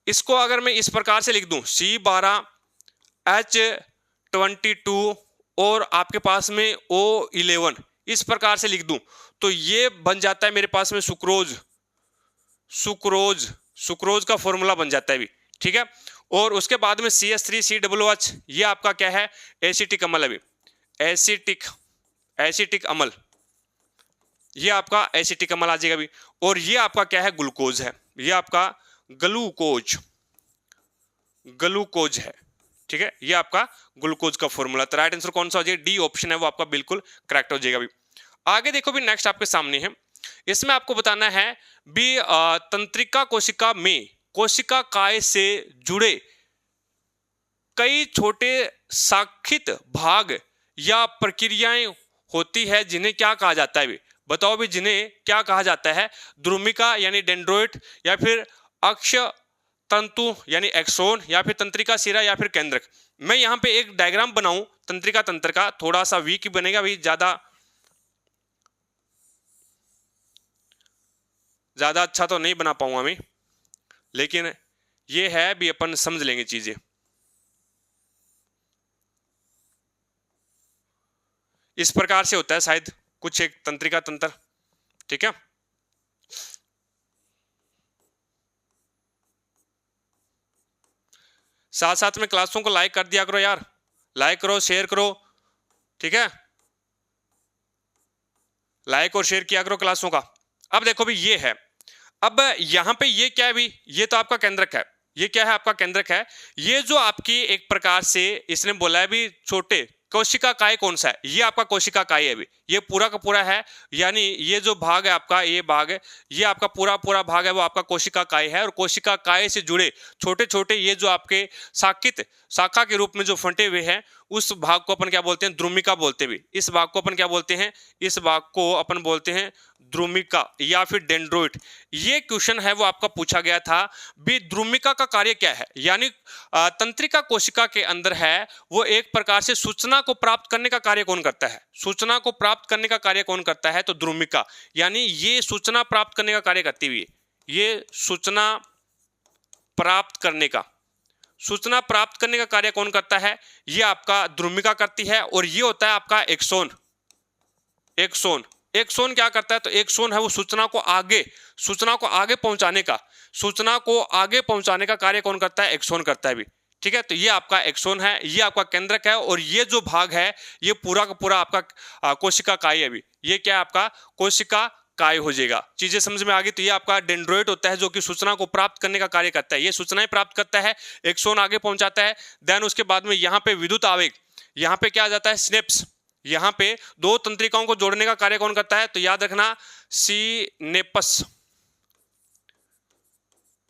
इसको अगर मैं इस प्रकार से लिख दूं C12H22 और आपके पास में O11, इस प्रकार से लिख दूं तो ये बन जाता है मेरे पास में सुक्रोज का फॉर्मूला बन जाता है भी। ठीक है, और उसके बाद में CH3COOH, ये आपका क्या है, एसिटिक अम्ल है भी, एसिटिक अम्ल, ये आपका एसिटिक अम्ल आ जाएगा भी। और ये आपका क्या है, ग्लूकोज है, ये आपका ग्लूकोज है। ठीक है, ये आपका ग्लूकोज का फॉर्मूला। तो राइट आंसर कौन सा हो जाएगा, डी ऑप्शन है वो आपका बिल्कुल करेक्ट हो जाएगा भी। आगे देखो भी, नेक्स्ट आपके सामने है, इसमें आपको बताना है भी तंत्रिका कोशिका में कोशिका काय से जुड़े कई छोटे शाखित भाग या प्रक्रियाएं होती है जिन्हें क्या कहा जाता है? बताओ भी, जिन्हें क्या कहा जाता है? द्रुमिका यानी डेंड्रोइट, या फिर अक्ष तंतु यानी एक्सोन, या फिर तंत्रिका शिरा, या फिर केंद्रक। मैं यहाँ पे एक डायग्राम बनाऊं तंत्रिका तंत्र का, थोड़ा सा वीक बनेगा भाई, ज्यादा अच्छा तो नहीं बना पाऊंगा मैं, लेकिन ये है भी, अपन समझ लेंगे चीजें। इस प्रकार से होता है शायद कुछ एक तंत्रिका तंत्र, ठीक है। साथ साथ में क्लासों को लाइक कर दिया करो यार, लाइक करो, शेयर करो, ठीक है, लाइक और शेयर किया करो क्लासों का। अब देखो भी, ये है, अब यहां पे ये क्या है भी? ये तो आपका केंद्रक है। ये क्या है? आपका केंद्रक है। ये जो आपकी एक प्रकार से इसने बोला है भी, छोटे कोशिका काय कौन सा है? ये आपका कोशिका काय है भी, ये पूरा का पूरा है, यानी ये जो भाग है आपका, ये भाग है, ये आपका पूरा पूरा भाग है, वो आपका कोशिका काय है। और कोशिका काय से जुड़े छोटे छोटे ये जो आपके शाखित शाखा के रूप में जो फंटे हुए हैं, उस भाग को अपन क्या बोलते हैं? द्रुमिका बोलते हैं भी। इस भाग को अपन क्या बोलते हैं? इस भाग को अपन बोलते हैं द्रुमिका या फिर डेंड्रोइट। ये क्वेश्चन है वो आपका पूछा गया था भी, द्रुमिका का कार्य क्या है? यानी तंत्रिका कोशिका के अंदर है, वो एक प्रकार से सूचना को प्राप्त करने का कार्य कौन करता है? सूचना को प्राप्त करने का कार्य कौन करता है? तो द्रुमिका, यानी ये सूचना प्राप्त करने का कार्य करती हुई, ये सूचना प्राप्त करने का कार्य कौन करता है? ये आपका द्रुमिका करती है। और ये होता है आपका एक्सोन। एक्सोन क्या करता है? तो एक्सोन है वो सूचना को आगे पहुंचाने का कार्य कौन करता है? एक्सोन करता है भी, ठीक है। तो ये आपका एक्सोन है, ये आपका केंद्रक है, और ये जो भाग है ये पूरा का पूरा आपका कोशिका काय है भी। ये क्या है? आपका कोशिका काय हो जाएगा। चीजें समझ में आ गई? तो ये आपका डेंड्रोइट होता है, जो कि सूचना को प्राप्त करने का कार्य करता है। ये सूचनाएं प्राप्त करता है, एक्सोन आगे पहुंचाता है। देन उसके बाद में यहाँ पे विद्युत आवेग, यहाँ पे क्या आ जाता है? सिनेप्स। यहाँ पे दो तंत्रिकाओं को जोड़ने का कार्य कौन करता है? तो याद रखना,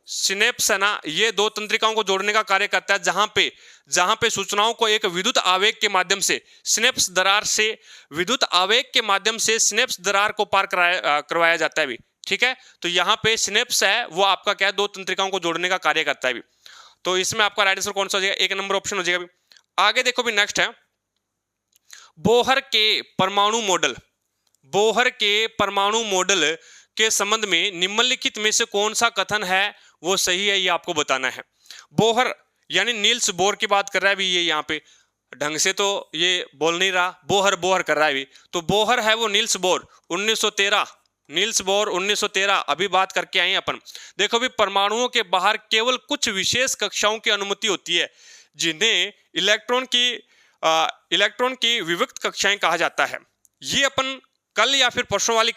सिनेप्स है ना, ये दो तंत्रिकाओं को जोड़ने का कार्य करता है, जहां पे सूचनाओं को एक विद्युत आवेग के माध्यम से सिनेप्स दरार को पार करवाया जाता है भी, ठीक है। तो यहाँ पे सिनेप्स है वो आपका क्या है? दो तंत्रिकाओं को जोड़ने का कार्य करता है भी। तो इसमें आपका राइट आंसर कौन सा हो जाएगा? 1 नंबर ऑप्शन हो जाएगा भी। आगे देखो भी, नेक्स्ट है बोहर के परमाणु मॉडल के संबंध में निम्नलिखित में से कौन सा कथन है वो सही है? ये आपको बताना है। बोहर यानी नील्स बोर की बात कर रहा है भी, ये यहाँ पे ढंग से तो ये बोल नहीं रहा, बोहर कर रहा है भी। तो बोहर है वो नील्स बोर 1913 अभी बात करके आए अपन। देखो भी, परमाणुओं के बाहर केवल कुछ विशेष कक्षाओं की अनुमति होती है, जिन्हें इलेक्ट्रॉन की विविक्त कक्षाएं कहा जाता है। ये अपन कल या फिर परसों वाली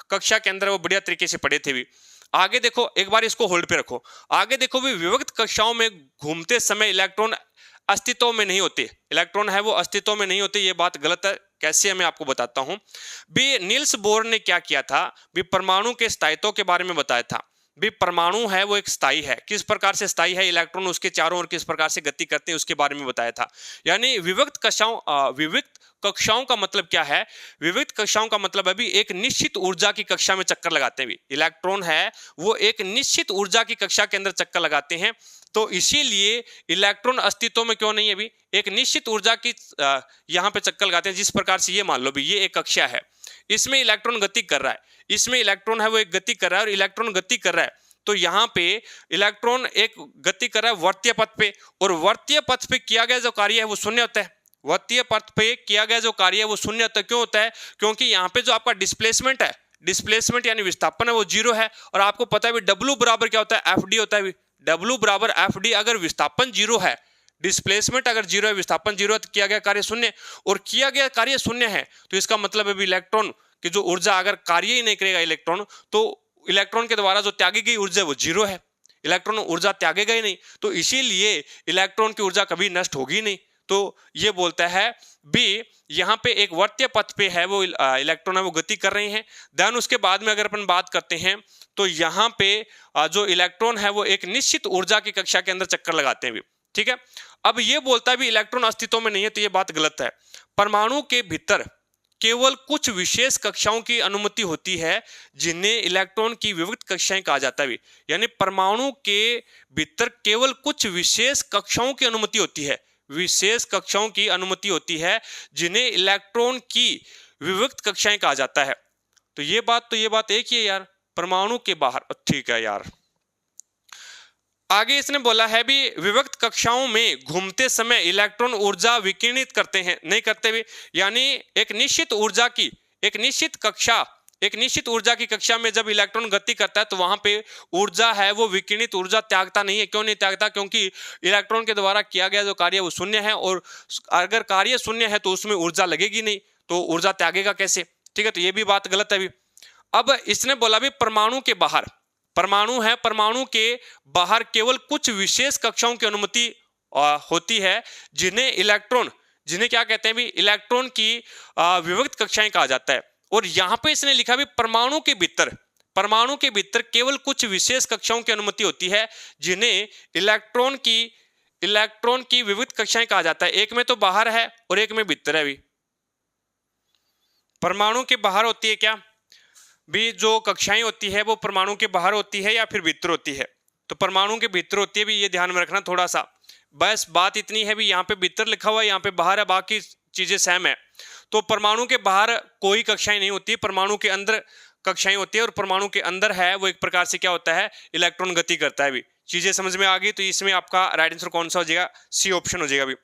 कक्षा के अंदर वो बढ़िया तरीके से पढ़े थे भी। आगे देखो, एक बार इसको होल्ड पे रखो। आगे देखो भी, विविक्त कक्षाओं में घूमते समय इलेक्ट्रॉन अस्तित्व में नहीं होते। इलेक्ट्रॉन है वो अस्तित्व में नहीं होते, ये बात गलत है। कैसे है मैं आपको बताता हूं भी। नील्स बोर ने क्या किया था भी? परमाणु के स्थायित्व के बारे में बताया था भी। परमाणु है वो एक स्थायी है। किस प्रकार से स्थायी है? इलेक्ट्रॉन उसके चारों ओर किस प्रकार से गति करते हैं उसके बारे में बताया था। यानी विविक्त कक्षाओं का मतलब क्या है? विविक्त कक्षाओं का मतलब अभी एक निश्चित ऊर्जा की कक्षा में चक्कर लगाते हैं भी। इलेक्ट्रॉन है वो एक निश्चित ऊर्जा की कक्षा के अंदर चक्कर लगाते हैं। तो इसीलिए इलेक्ट्रॉन अस्तित्व में क्यों नहीं है भी? एक निश्चित ऊर्जा की यहाँ पे चक्कर लगाते हैं। जिस प्रकार से ये मान लो भी, ये एक कक्षा है, इसमें इलेक्ट्रॉन गति कर रहा है, इसमें इलेक्ट्रॉन है वो एक गति कर रहा है, और इलेक्ट्रॉन गति कर रहा है। तो यहाँ पे इलेक्ट्रॉन एक गति कर रहा है वर्तीय पथ पे, और वर्तीय पथ पे किया गया जो कार्य है वो शून्य होता है। वर्तीय पथ पे किया गया जो कार्य है वो शून्य होता है। क्यों होता है? क्योंकि यहाँ पे जो आपका डिस्प्लेसमेंट यानी विस्थापन है वो 0 है। और आपको पता है भी, W बराबर क्या होता है? FD होता है। W बराबर FD। अगर विस्थापन 0 है, डिस्प्लेसमेंट अगर 0 है, विस्थापन 0 है, तो किया गया कार्य शून्य। और किया गया कार्य शून्य है तो इसका मतलब है भी, इलेक्ट्रॉन की जो ऊर्जा अगर कार्य ही नहीं करेगा इलेक्ट्रॉन, तो इलेक्ट्रॉन के द्वारा जो त्यागी गई ऊर्जा वो 0 है। इलेक्ट्रॉन ऊर्जा त्यागेगा ही नहीं, तो इसीलिए इलेक्ट्रॉन की ऊर्जा कभी नष्ट होगी नहीं। तो ये बोलता है बी, यहाँ पे एक वर्तीय पथ पे है वो इलेक्ट्रॉन है वो गति कर रहे हैं। देन उसके बाद में अगर अपन बात करते हैं तो यहाँ पे जो इलेक्ट्रॉन है वो एक निश्चित ऊर्जा की कक्षा के अंदर चक्कर लगाते हैं भी, ठीक है। अब ये बोलता है भी इलेक्ट्रॉन अस्तित्व में नहीं है, तो ये बात गलत है। परमाणु के भीतर केवल कुछ विशेष कक्षाओं की अनुमति होती है जिन्हें इलेक्ट्रॉन की विविक्त कक्षाएं कहा जाता है। यानी परमाणु के भीतर केवल कुछ विशेष कक्षाओं की अनुमति होती है, विशेष कक्षाओं की अनुमति होती है जिन्हें इलेक्ट्रॉन की विविक्त कक्षाएं कहा जाता है। तो ये बात एक ही है यार, परमाणु के बाहर। ठीक है यार। आगे इसने बोला है भी विविक्त कक्षाओं में घूमते समय इलेक्ट्रॉन ऊर्जा विकिरणित करते हैं, नहीं करते भी। यानी एक निश्चित ऊर्जा की एक निश्चित ऊर्जा की कक्षा में जब इलेक्ट्रॉन गति करता है तो वहां पे ऊर्जा है वो विकिरणित ऊर्जा त्यागता नहीं है। क्यों नहीं त्यागता? क्योंकि इलेक्ट्रॉन के द्वारा किया गया जो कार्य वो शून्य है, और अगर कार्य शून्य है तो उसमें ऊर्जा लगेगी नहीं, तो ऊर्जा त्यागेगा कैसे? ठीक है, तो ये भी बात गलत है। अभी अब इसने बोला भी परमाणु के बाहर, परमाणु है, परमाणु के बाहर केवल कुछ विशेष कक्षाओं की अनुमति होती है जिन्हें क्या कहते हैं भी इलेक्ट्रॉन की विविक्त कक्षाएं कहा जाता है। और यहां पे इसने लिखा भी परमाणु के भीतर केवल कुछ विशेष कक्षाओं की अनुमति होती है जिन्हें इलेक्ट्रॉन की विविक्त कक्षाएं कहा जाता है। एक में तो बाहर है और एक में भीतर है। भी परमाणु के बाहर होती है क्या भी, जो कक्षाएं होती है वो परमाणु के बाहर होती है या फिर भीतर होती है? तो परमाणु के भीतर होती है भी, ये ध्यान में रखना थोड़ा सा। बस बात इतनी है भी, यहाँ पे भीतर लिखा हुआ है, यहाँ पे बाहर है, बाकी चीजें सेम है। तो परमाणु के बाहर कोई कक्षाएं नहीं होती, परमाणु के अंदर कक्षाएं होती है, और परमाणु के अंदर है वो एक प्रकार से क्या होता है, इलेक्ट्रॉन गति करता है। भी चीजें समझ में आ गई, तो इसमें आपका राइट आंसर कौन सा हो जाएगा? सी ऑप्शन हो जाएगा। भी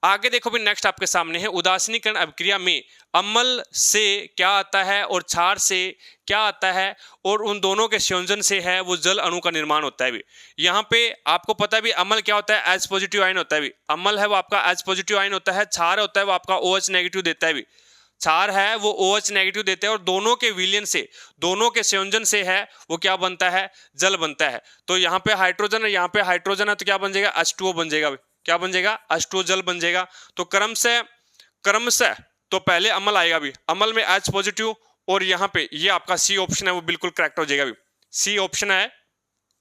आगे देखो भी, नेक्स्ट आपके सामने है उदासीनीकरण अभिक्रिया में अम्ल से क्या आता है और क्षार से क्या आता है, और उन दोनों के संयोजन से है वो जल अणु का निर्माण होता है। भी यहाँ पे आपको पता है भी अम्ल क्या होता है? एच पॉजिटिव आयन होता है। भी अम्ल है वो आपका एच पॉजिटिव आयन होता है, क्षार होता है वो आपका OH नेगेटिव देता है। भी क्षार है वो OH नेगेटिव देते हैं, और दोनों के विलयन से, दोनों के संयोजन से है वो क्या बनता है? जल बनता है। तो यहाँ पे हाइड्रोजन है, यहाँ पे हाइड्रोजन है, तो क्या बन जाएगा? H2O बन जाएगा। क्या बन जाएगा? H2O जल बन जाएगा। तो क्रम से तो पहले अम्ल आएगा। भी अम्ल में H पॉजिटिव, और यहाँ पे ये आपका सी ऑप्शन है वो बिल्कुल करेक्ट हो जाएगा। भी सी ऑप्शन है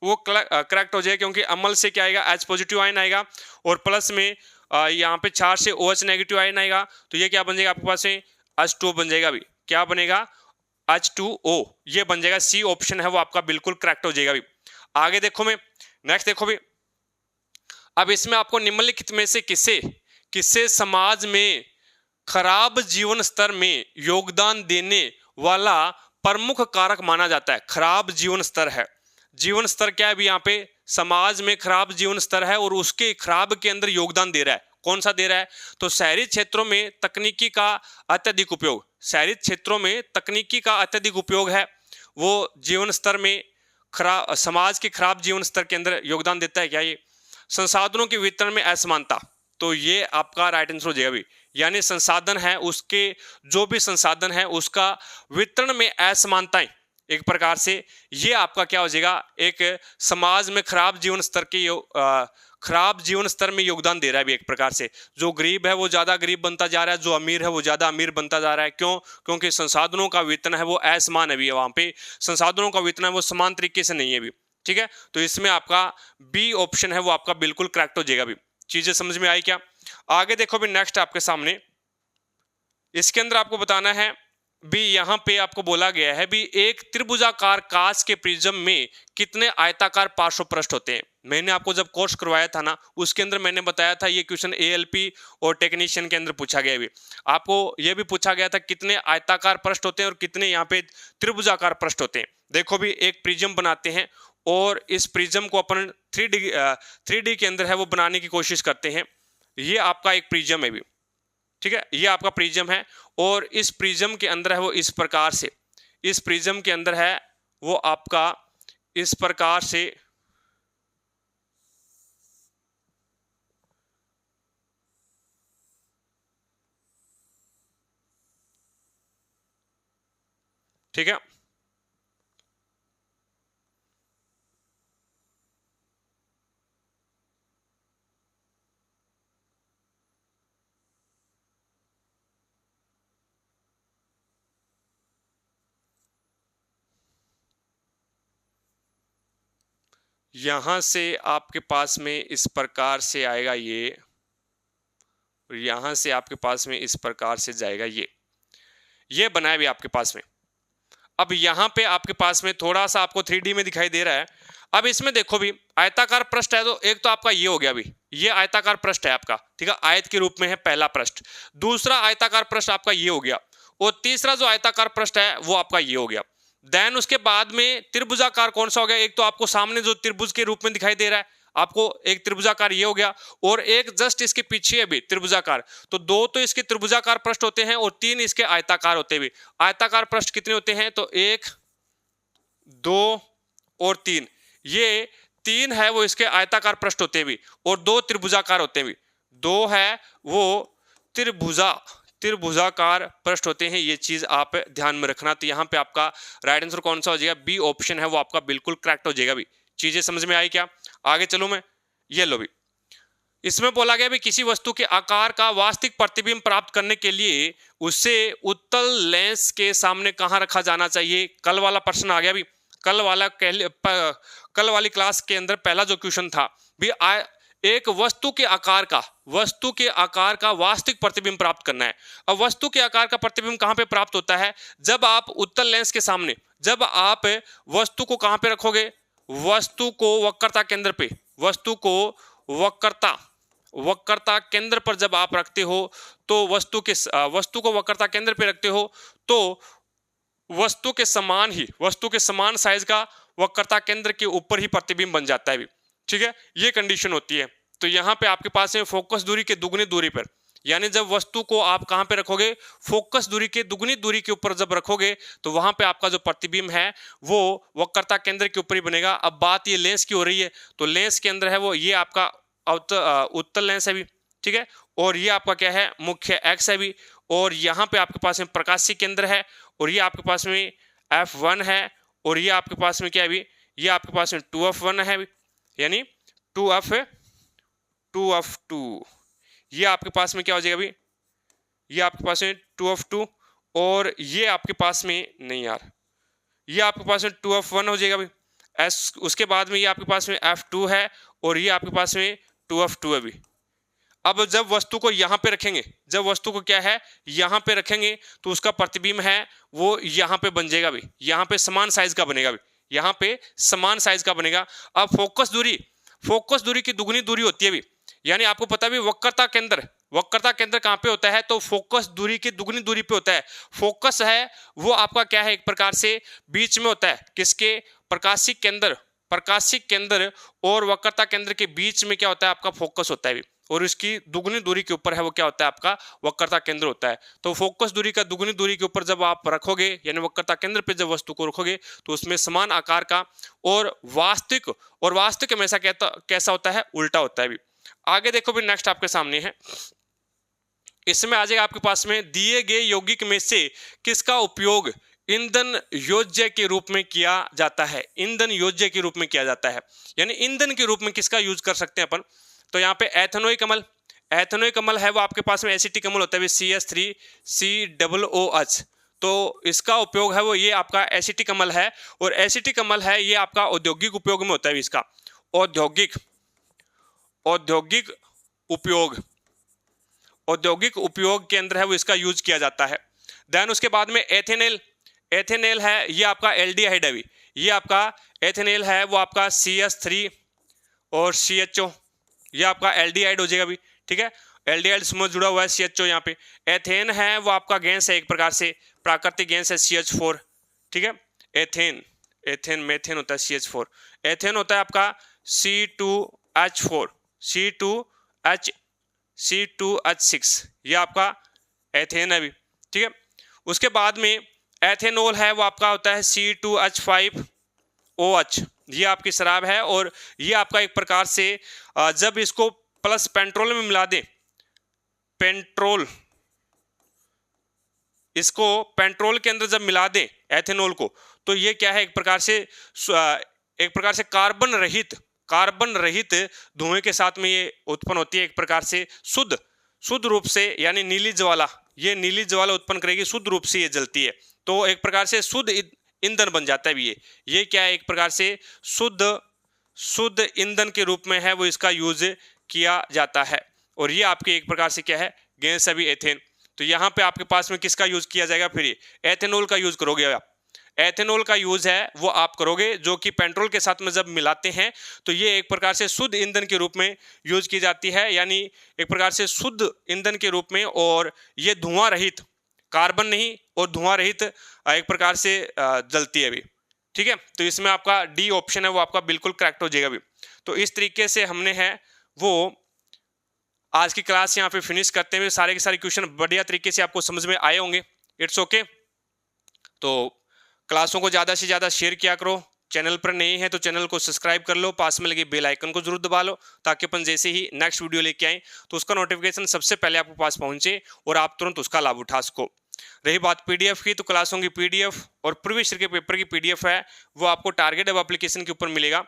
वो करेक्ट हो जाएगा, क्योंकि अम्ल से क्या आएगा? H पॉजिटिव आयन आएगा, और प्लस में यहाँ पे क्षार से OH नेगेटिव आयन आएगा, तो ये क्या बन जाएगा आपके पास में? H2O बन जाएगा। भी क्या बनेगा? H2O ये बन जाएगा। सी ऑप्शन है वो आपका बिल्कुल करेक्ट हो जाएगा। भी आगे देखो मैं, नेक्स्ट देखो भी, अब इसमें आपको निम्नलिखित में से किसे समाज में खराब जीवन स्तर में योगदान देने वाला प्रमुख कारक माना जाता है? खराब जीवन स्तर है, जीवन स्तर क्या है? भी यहाँ पे समाज में खराब जीवन स्तर है, और उसके खराब के अंदर योगदान दे रहा है। कौन सा दे रहा है? तो शहरी क्षेत्रों में तकनीकी का अत्यधिक उपयोग, शहरी क्षेत्रों में तकनीकी का अत्यधिक उपयोग है वो जीवन स्तर में खराब, समाज के खराब जीवन स्तर के अंदर योगदान देता है क्या? ये संसाधनों के वितरण में असमानता, तो ये आपका राइट आंसर हो जाएगा। भी यानी संसाधन है, उसके जो भी संसाधन है उसका वितरण में असमानताएं, एक प्रकार से ये आपका क्या हो जाएगा? एक समाज में खराब जीवन स्तर के खराब जीवन स्तर में योगदान दे रहा है। भी एक प्रकार से जो गरीब है वो ज्यादा गरीब बनता जा रहा है, जो अमीर है वो ज्यादा अमीर बनता जा रहा है। क्यों? क्योंकि संसाधनों का वितरण है वो असमान है। भी वहां पे संसाधनों का वितरण है वो समान तरीके से नहीं है। भी ठीक है, तो इसमें आपका बी ऑप्शन है वो आपका बिल्कुल करेक्ट हो जाएगा। भी चीजें समझ में आई क्या? आगे देखो भी, नेक्स्ट आपके सामने इसके अंदर आपको बताना है भी, यहां पे आपको बोला गया है भी एक त्रिभुजाकार कांच के प्रिज्म में कितने आयताकार पार्श्व पृष्ठ होते हैं? मैंने आपको जब कोर्स करवाया था ना, उसके अंदर मैंने बताया था ये क्वेश्चन ALP और टेक्नीशियन के अंदर पूछा गया। भी आपको यह भी पूछा गया था कितने आयताकार पृष्ठ होते हैं और कितने यहाँ पे त्रिभुजाकार पृष्ठ होते हैं। देखो भी, एक प्रिज्म बनाते हैं, और इस प्रिज्म को अपन 3D के अंदर है वो बनाने की कोशिश करते हैं। ये आपका एक प्रिज्म है। भी ठीक है, ये आपका प्रिज्म है, और इस प्रिज्म के अंदर है वो इस प्रकार से, इस प्रिज्म के अंदर है वो आपका इस प्रकार से ठीक है। यहां से आपके पास में इस प्रकार से आएगा ये, और यहाँ से आपके पास में इस प्रकार से जाएगा, ये बना है भी आपके पास में। अब यहाँ पे आपके पास में थोड़ा सा आपको 3D में दिखाई दे रहा है। अब इसमें देखो भी आयताकार पृष्ठ है, तो एक तो आपका ये हो गया भी, ये आयताकार पृष्ठ है आपका, ठीक है, आयत के रूप में है पहला पृष्ठ। दूसरा आयताकार पृष्ठ आपका ये हो गया, और तीसरा जो आयताकार पृष्ठ है वो आपका ये हो गया। देन उसके बाद में त्रिभुजाकार कौन सा हो गया, एक तो आपको सामने जो त्रिभुज के रूप में दिखाई दे रहा है आपको, एक त्रिभुजाकार ये हो गया, और एक जस्ट इसके पीछे है भी त्रिभुजाकार। तो दो तो इसके त्रिभुजाकार पृष्ठ होते हैं और तीन इसके आयताकार होते हैं भी। आयताकार पृष्ठ कितने होते हैं, तो 1 2 और 3, ये 3 है वो इसके आयताकार पृष्ठ होते हैं भी, और 2 त्रिभुजाकार होते हैं भी। 2 है वो त्रिभुजाकार पृष्ठ होते हैं, ये चीज आप ध्यान में रखना। तो यहाँ पे आपका राइट आंसर कौन सा हो जाएगा, बी ऑप्शन है वो आपका बिल्कुल करेक्ट हो जाएगा भी। चीजें समझ में आई क्या, आगे चलो मैं, ये लो भी, इसमें बोला गया भी किसी वस्तु के आकार का वास्तविक प्रतिबिंब प्राप्त करने के लिए उसे उत्तल लेंस के सामने कहाँ रखा जाना चाहिए। कल वाला प्रश्न आ गया भी, कल वाली क्लास के अंदर पहला जो क्वेश्चन था भी, एक वस्तु के आकार का वास्तविक प्रतिबिंब प्राप्त करना है। अब वस्तु के आकार का प्रतिबिंब कहाँ पे प्राप्त होता है, जब आप उत्तल लेंस के सामने, जब आप वस्तु को कहाँ पे रखोगे, वस्तु को वक्रता केंद्र पे, वस्तु को वक्रता केंद्र पर जब आप रखते हो, तो वस्तु को वक्रता केंद्र पे रखते हो, तो वस्तु के समान साइज का वक्रता केंद्र के ऊपर ही प्रतिबिंब बन जाता है भी, ठीक है, ये कंडीशन होती है। तो यहाँ पे आपके पास है फोकस दूरी के दुगनी दूरी पर, यानी जब वस्तु को आप कहाँ पे रखोगे, फोकस दूरी के दुगनी दूरी के ऊपर जब रखोगे, तो वहां पे आपका जो प्रतिबिंब है वो वक्रता केंद्र के ऊपर ही बनेगा। अब बात ये लेंस की हो रही है, तो लेंस के अंदर है वो ये आपका उत्तल लेंस है भी, ठीक है, और ये आपका क्या है, मुख्य एक्स है भी, और यहाँ पे आपके पास में प्रकाशीय केंद्र है, और ये आपके पास में F1 है, और ये आपके पास में क्या है भी, ये आपके पास में 2F1 है भी, यानी 2F2, ये आपके पास में क्या हो जाएगा भी, ये आपके पास में 2F2, और ये आपके पास में नहीं यार, ये आपके पास में 2F1 हो जाएगा भी। उसके बाद में ये आपके पास में F2 है, और ये आपके पास में 2F2 है भी। अब जब वस्तु को यहाँ पे रखेंगे, जब वस्तु को क्या है यहाँ पे रखेंगे, तो उसका प्रतिबिंब है वो यहाँ पे बन जाएगा भी, यहाँ पे समान साइज का बनेगा भी, यहाँ पे समान साइज का बनेगा। अब फोकस दूरी की दुगनी दूरी होती है भी, यानी आपको पता भी वक्रता केंद्र कहाँ पे होता है, तो फोकस दूरी की दुगनी दूरी पे होता है। फोकस है वो आपका क्या है, एक प्रकार से बीच में होता है, किसके, प्रकाशिक केंद्र और वक्रता केंद्र के बीच में क्या होता है, आपका फोकस होता है भी, और इसकी दुगनी दूरी के ऊपर है वो क्या होता है, आपका वक्रता केंद्र होता है। तो फोकस दूरी का दुगनी दूरी के ऊपर जब आप रखोगे, यानी वक्रता केंद्र पे जब वस्तु को रखोगे, तो उसमें समान आकार का और वास्तविक हमेशा कैसा होता है, उल्टा होता है भी। आगे देखो भी, नेक्स्ट आपके सामने है, इसमें आ जाएगा आपके पास में, दिए गए यौगिक में से किसका उपयोग ईंधन योज्य के रूप में किया जाता है। ईंधन योज्य के रूप में किया जाता है, यानी ईंधन के रूप में किसका यूज कर सकते हैं अपन। तो यहाँ पे एथेनोइक अम्ल है वो आपके पास में एसिटिक अम्ल होता है CH3COOH, तो इसका उपयोग है वो ये आपका एसिटिक अम्ल है, और एसिटिक अम्ल है ये आपका औद्योगिक उपयोग में होता है। इसका औद्योगिक उपयोग के अंदर है वो इसका यूज किया जाता है। देन उसके बाद में एथेनेल है, ये आपका एल्डिहाइड है, ये आपका एथेनेल है वो आपका CH3 और CHO, ये आपका एल्डिहाइड हो जाएगा भी, ठीक है, एल्डिहाइड समूह जुड़ा हुआ है CHO। यहाँ पे एथेन है वो आपका गैस है, एक प्रकार से प्राकृतिक गैस है CH4, ठीक है, एथेन मेथेन होता है CH4, एथेन होता है आपका C2H6, ये आपका एथेन है भी, ठीक है। उसके बाद में एथेनॉल है वो आपका होता है C2H5OH, ये आपकी शराब है, और ये आपका एक प्रकार से जब इसको प्लस पेट्रोल में मिला दें, इसको पेट्रोल के अंदर जब मिला दें एथेनॉल को, तो ये क्या है, एक प्रकार से कार्बन रहित धुएं के साथ में ये उत्पन्न होती है, एक प्रकार से शुद्ध रूप से, यानी नीली ज्वाला उत्पन्न करेगी, शुद्ध रूप से ये जलती है, तो एक प्रकार से शुद्ध ईंधन बन जाता है ये क्या है, एक प्रकार से शुद्ध ईंधन के रूप में है वो इसका यूज किया जाता है। और ये आपके एक प्रकार से क्या है, गैस है भी एथेन। तो यहाँ पे आपके पास में किसका यूज किया जाएगा, फिर एथेनॉल का यूज करोगे आप। एथेनॉल का यूज है वो आप करोगे जो कि पेट्रोल के साथ में जब मिलाते हैं तो ये एक प्रकार से शुद्ध ईंधन के रूप में यूज की जाती है, यानी एक प्रकार से शुद्ध ईंधन के रूप में, और ये धुआं रहित, कार्बन नहीं और धुआं रहित एक प्रकार से जलती है अभी। ठीक है, तो इसमें आपका डी ऑप्शन है वो आपका बिल्कुल करेक्ट हो जाएगा अभी। तो इस तरीके से हमने है वो आज की क्लास यहाँ पे फिनिश करते हुए सारे के सारे क्वेश्चन बढ़िया तरीके से आपको समझ में आए होंगे। It's okay. तो क्लासों को ज़्यादा से ज़्यादा शेयर किया करो। चैनल पर नए हैं तो चैनल को सब्सक्राइब कर लो, पास में लगे बेल आइकन को जरूर दबा लो, ताकि अपन जैसे ही नेक्स्ट वीडियो लेके आए तो उसका नोटिफिकेशन सबसे पहले आपके पास पहुंचे और आप तुरंत उसका लाभ उठा सको। रही बात पीडीएफ की, तो क्लासों की पीडीएफ और प्रीवियस ईयर के पेपर की पीडीएफ है वो आपको टारगेट हब एप्लीकेशन के ऊपर मिलेगा।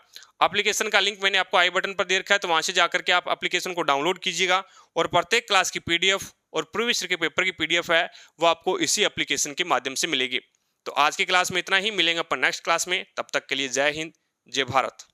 एप्लीकेशन का लिंक मैंने आपको आई बटन पर दे रखा है, तो वहां से जाकर के आप एप्लीकेशन को डाउनलोड कीजिएगा और प्रत्येक क्लास की पीडीएफ और प्रीवियस ईयर के पेपर की पीडीएफ है वो आपको इसी एप्लीकेशन के माध्यम से मिलेगी। तो आज की क्लास में इतना ही, मिलेंगे अपन नेक्स्ट क्लास में, तब तक के लिए जय हिंद, जय भारत।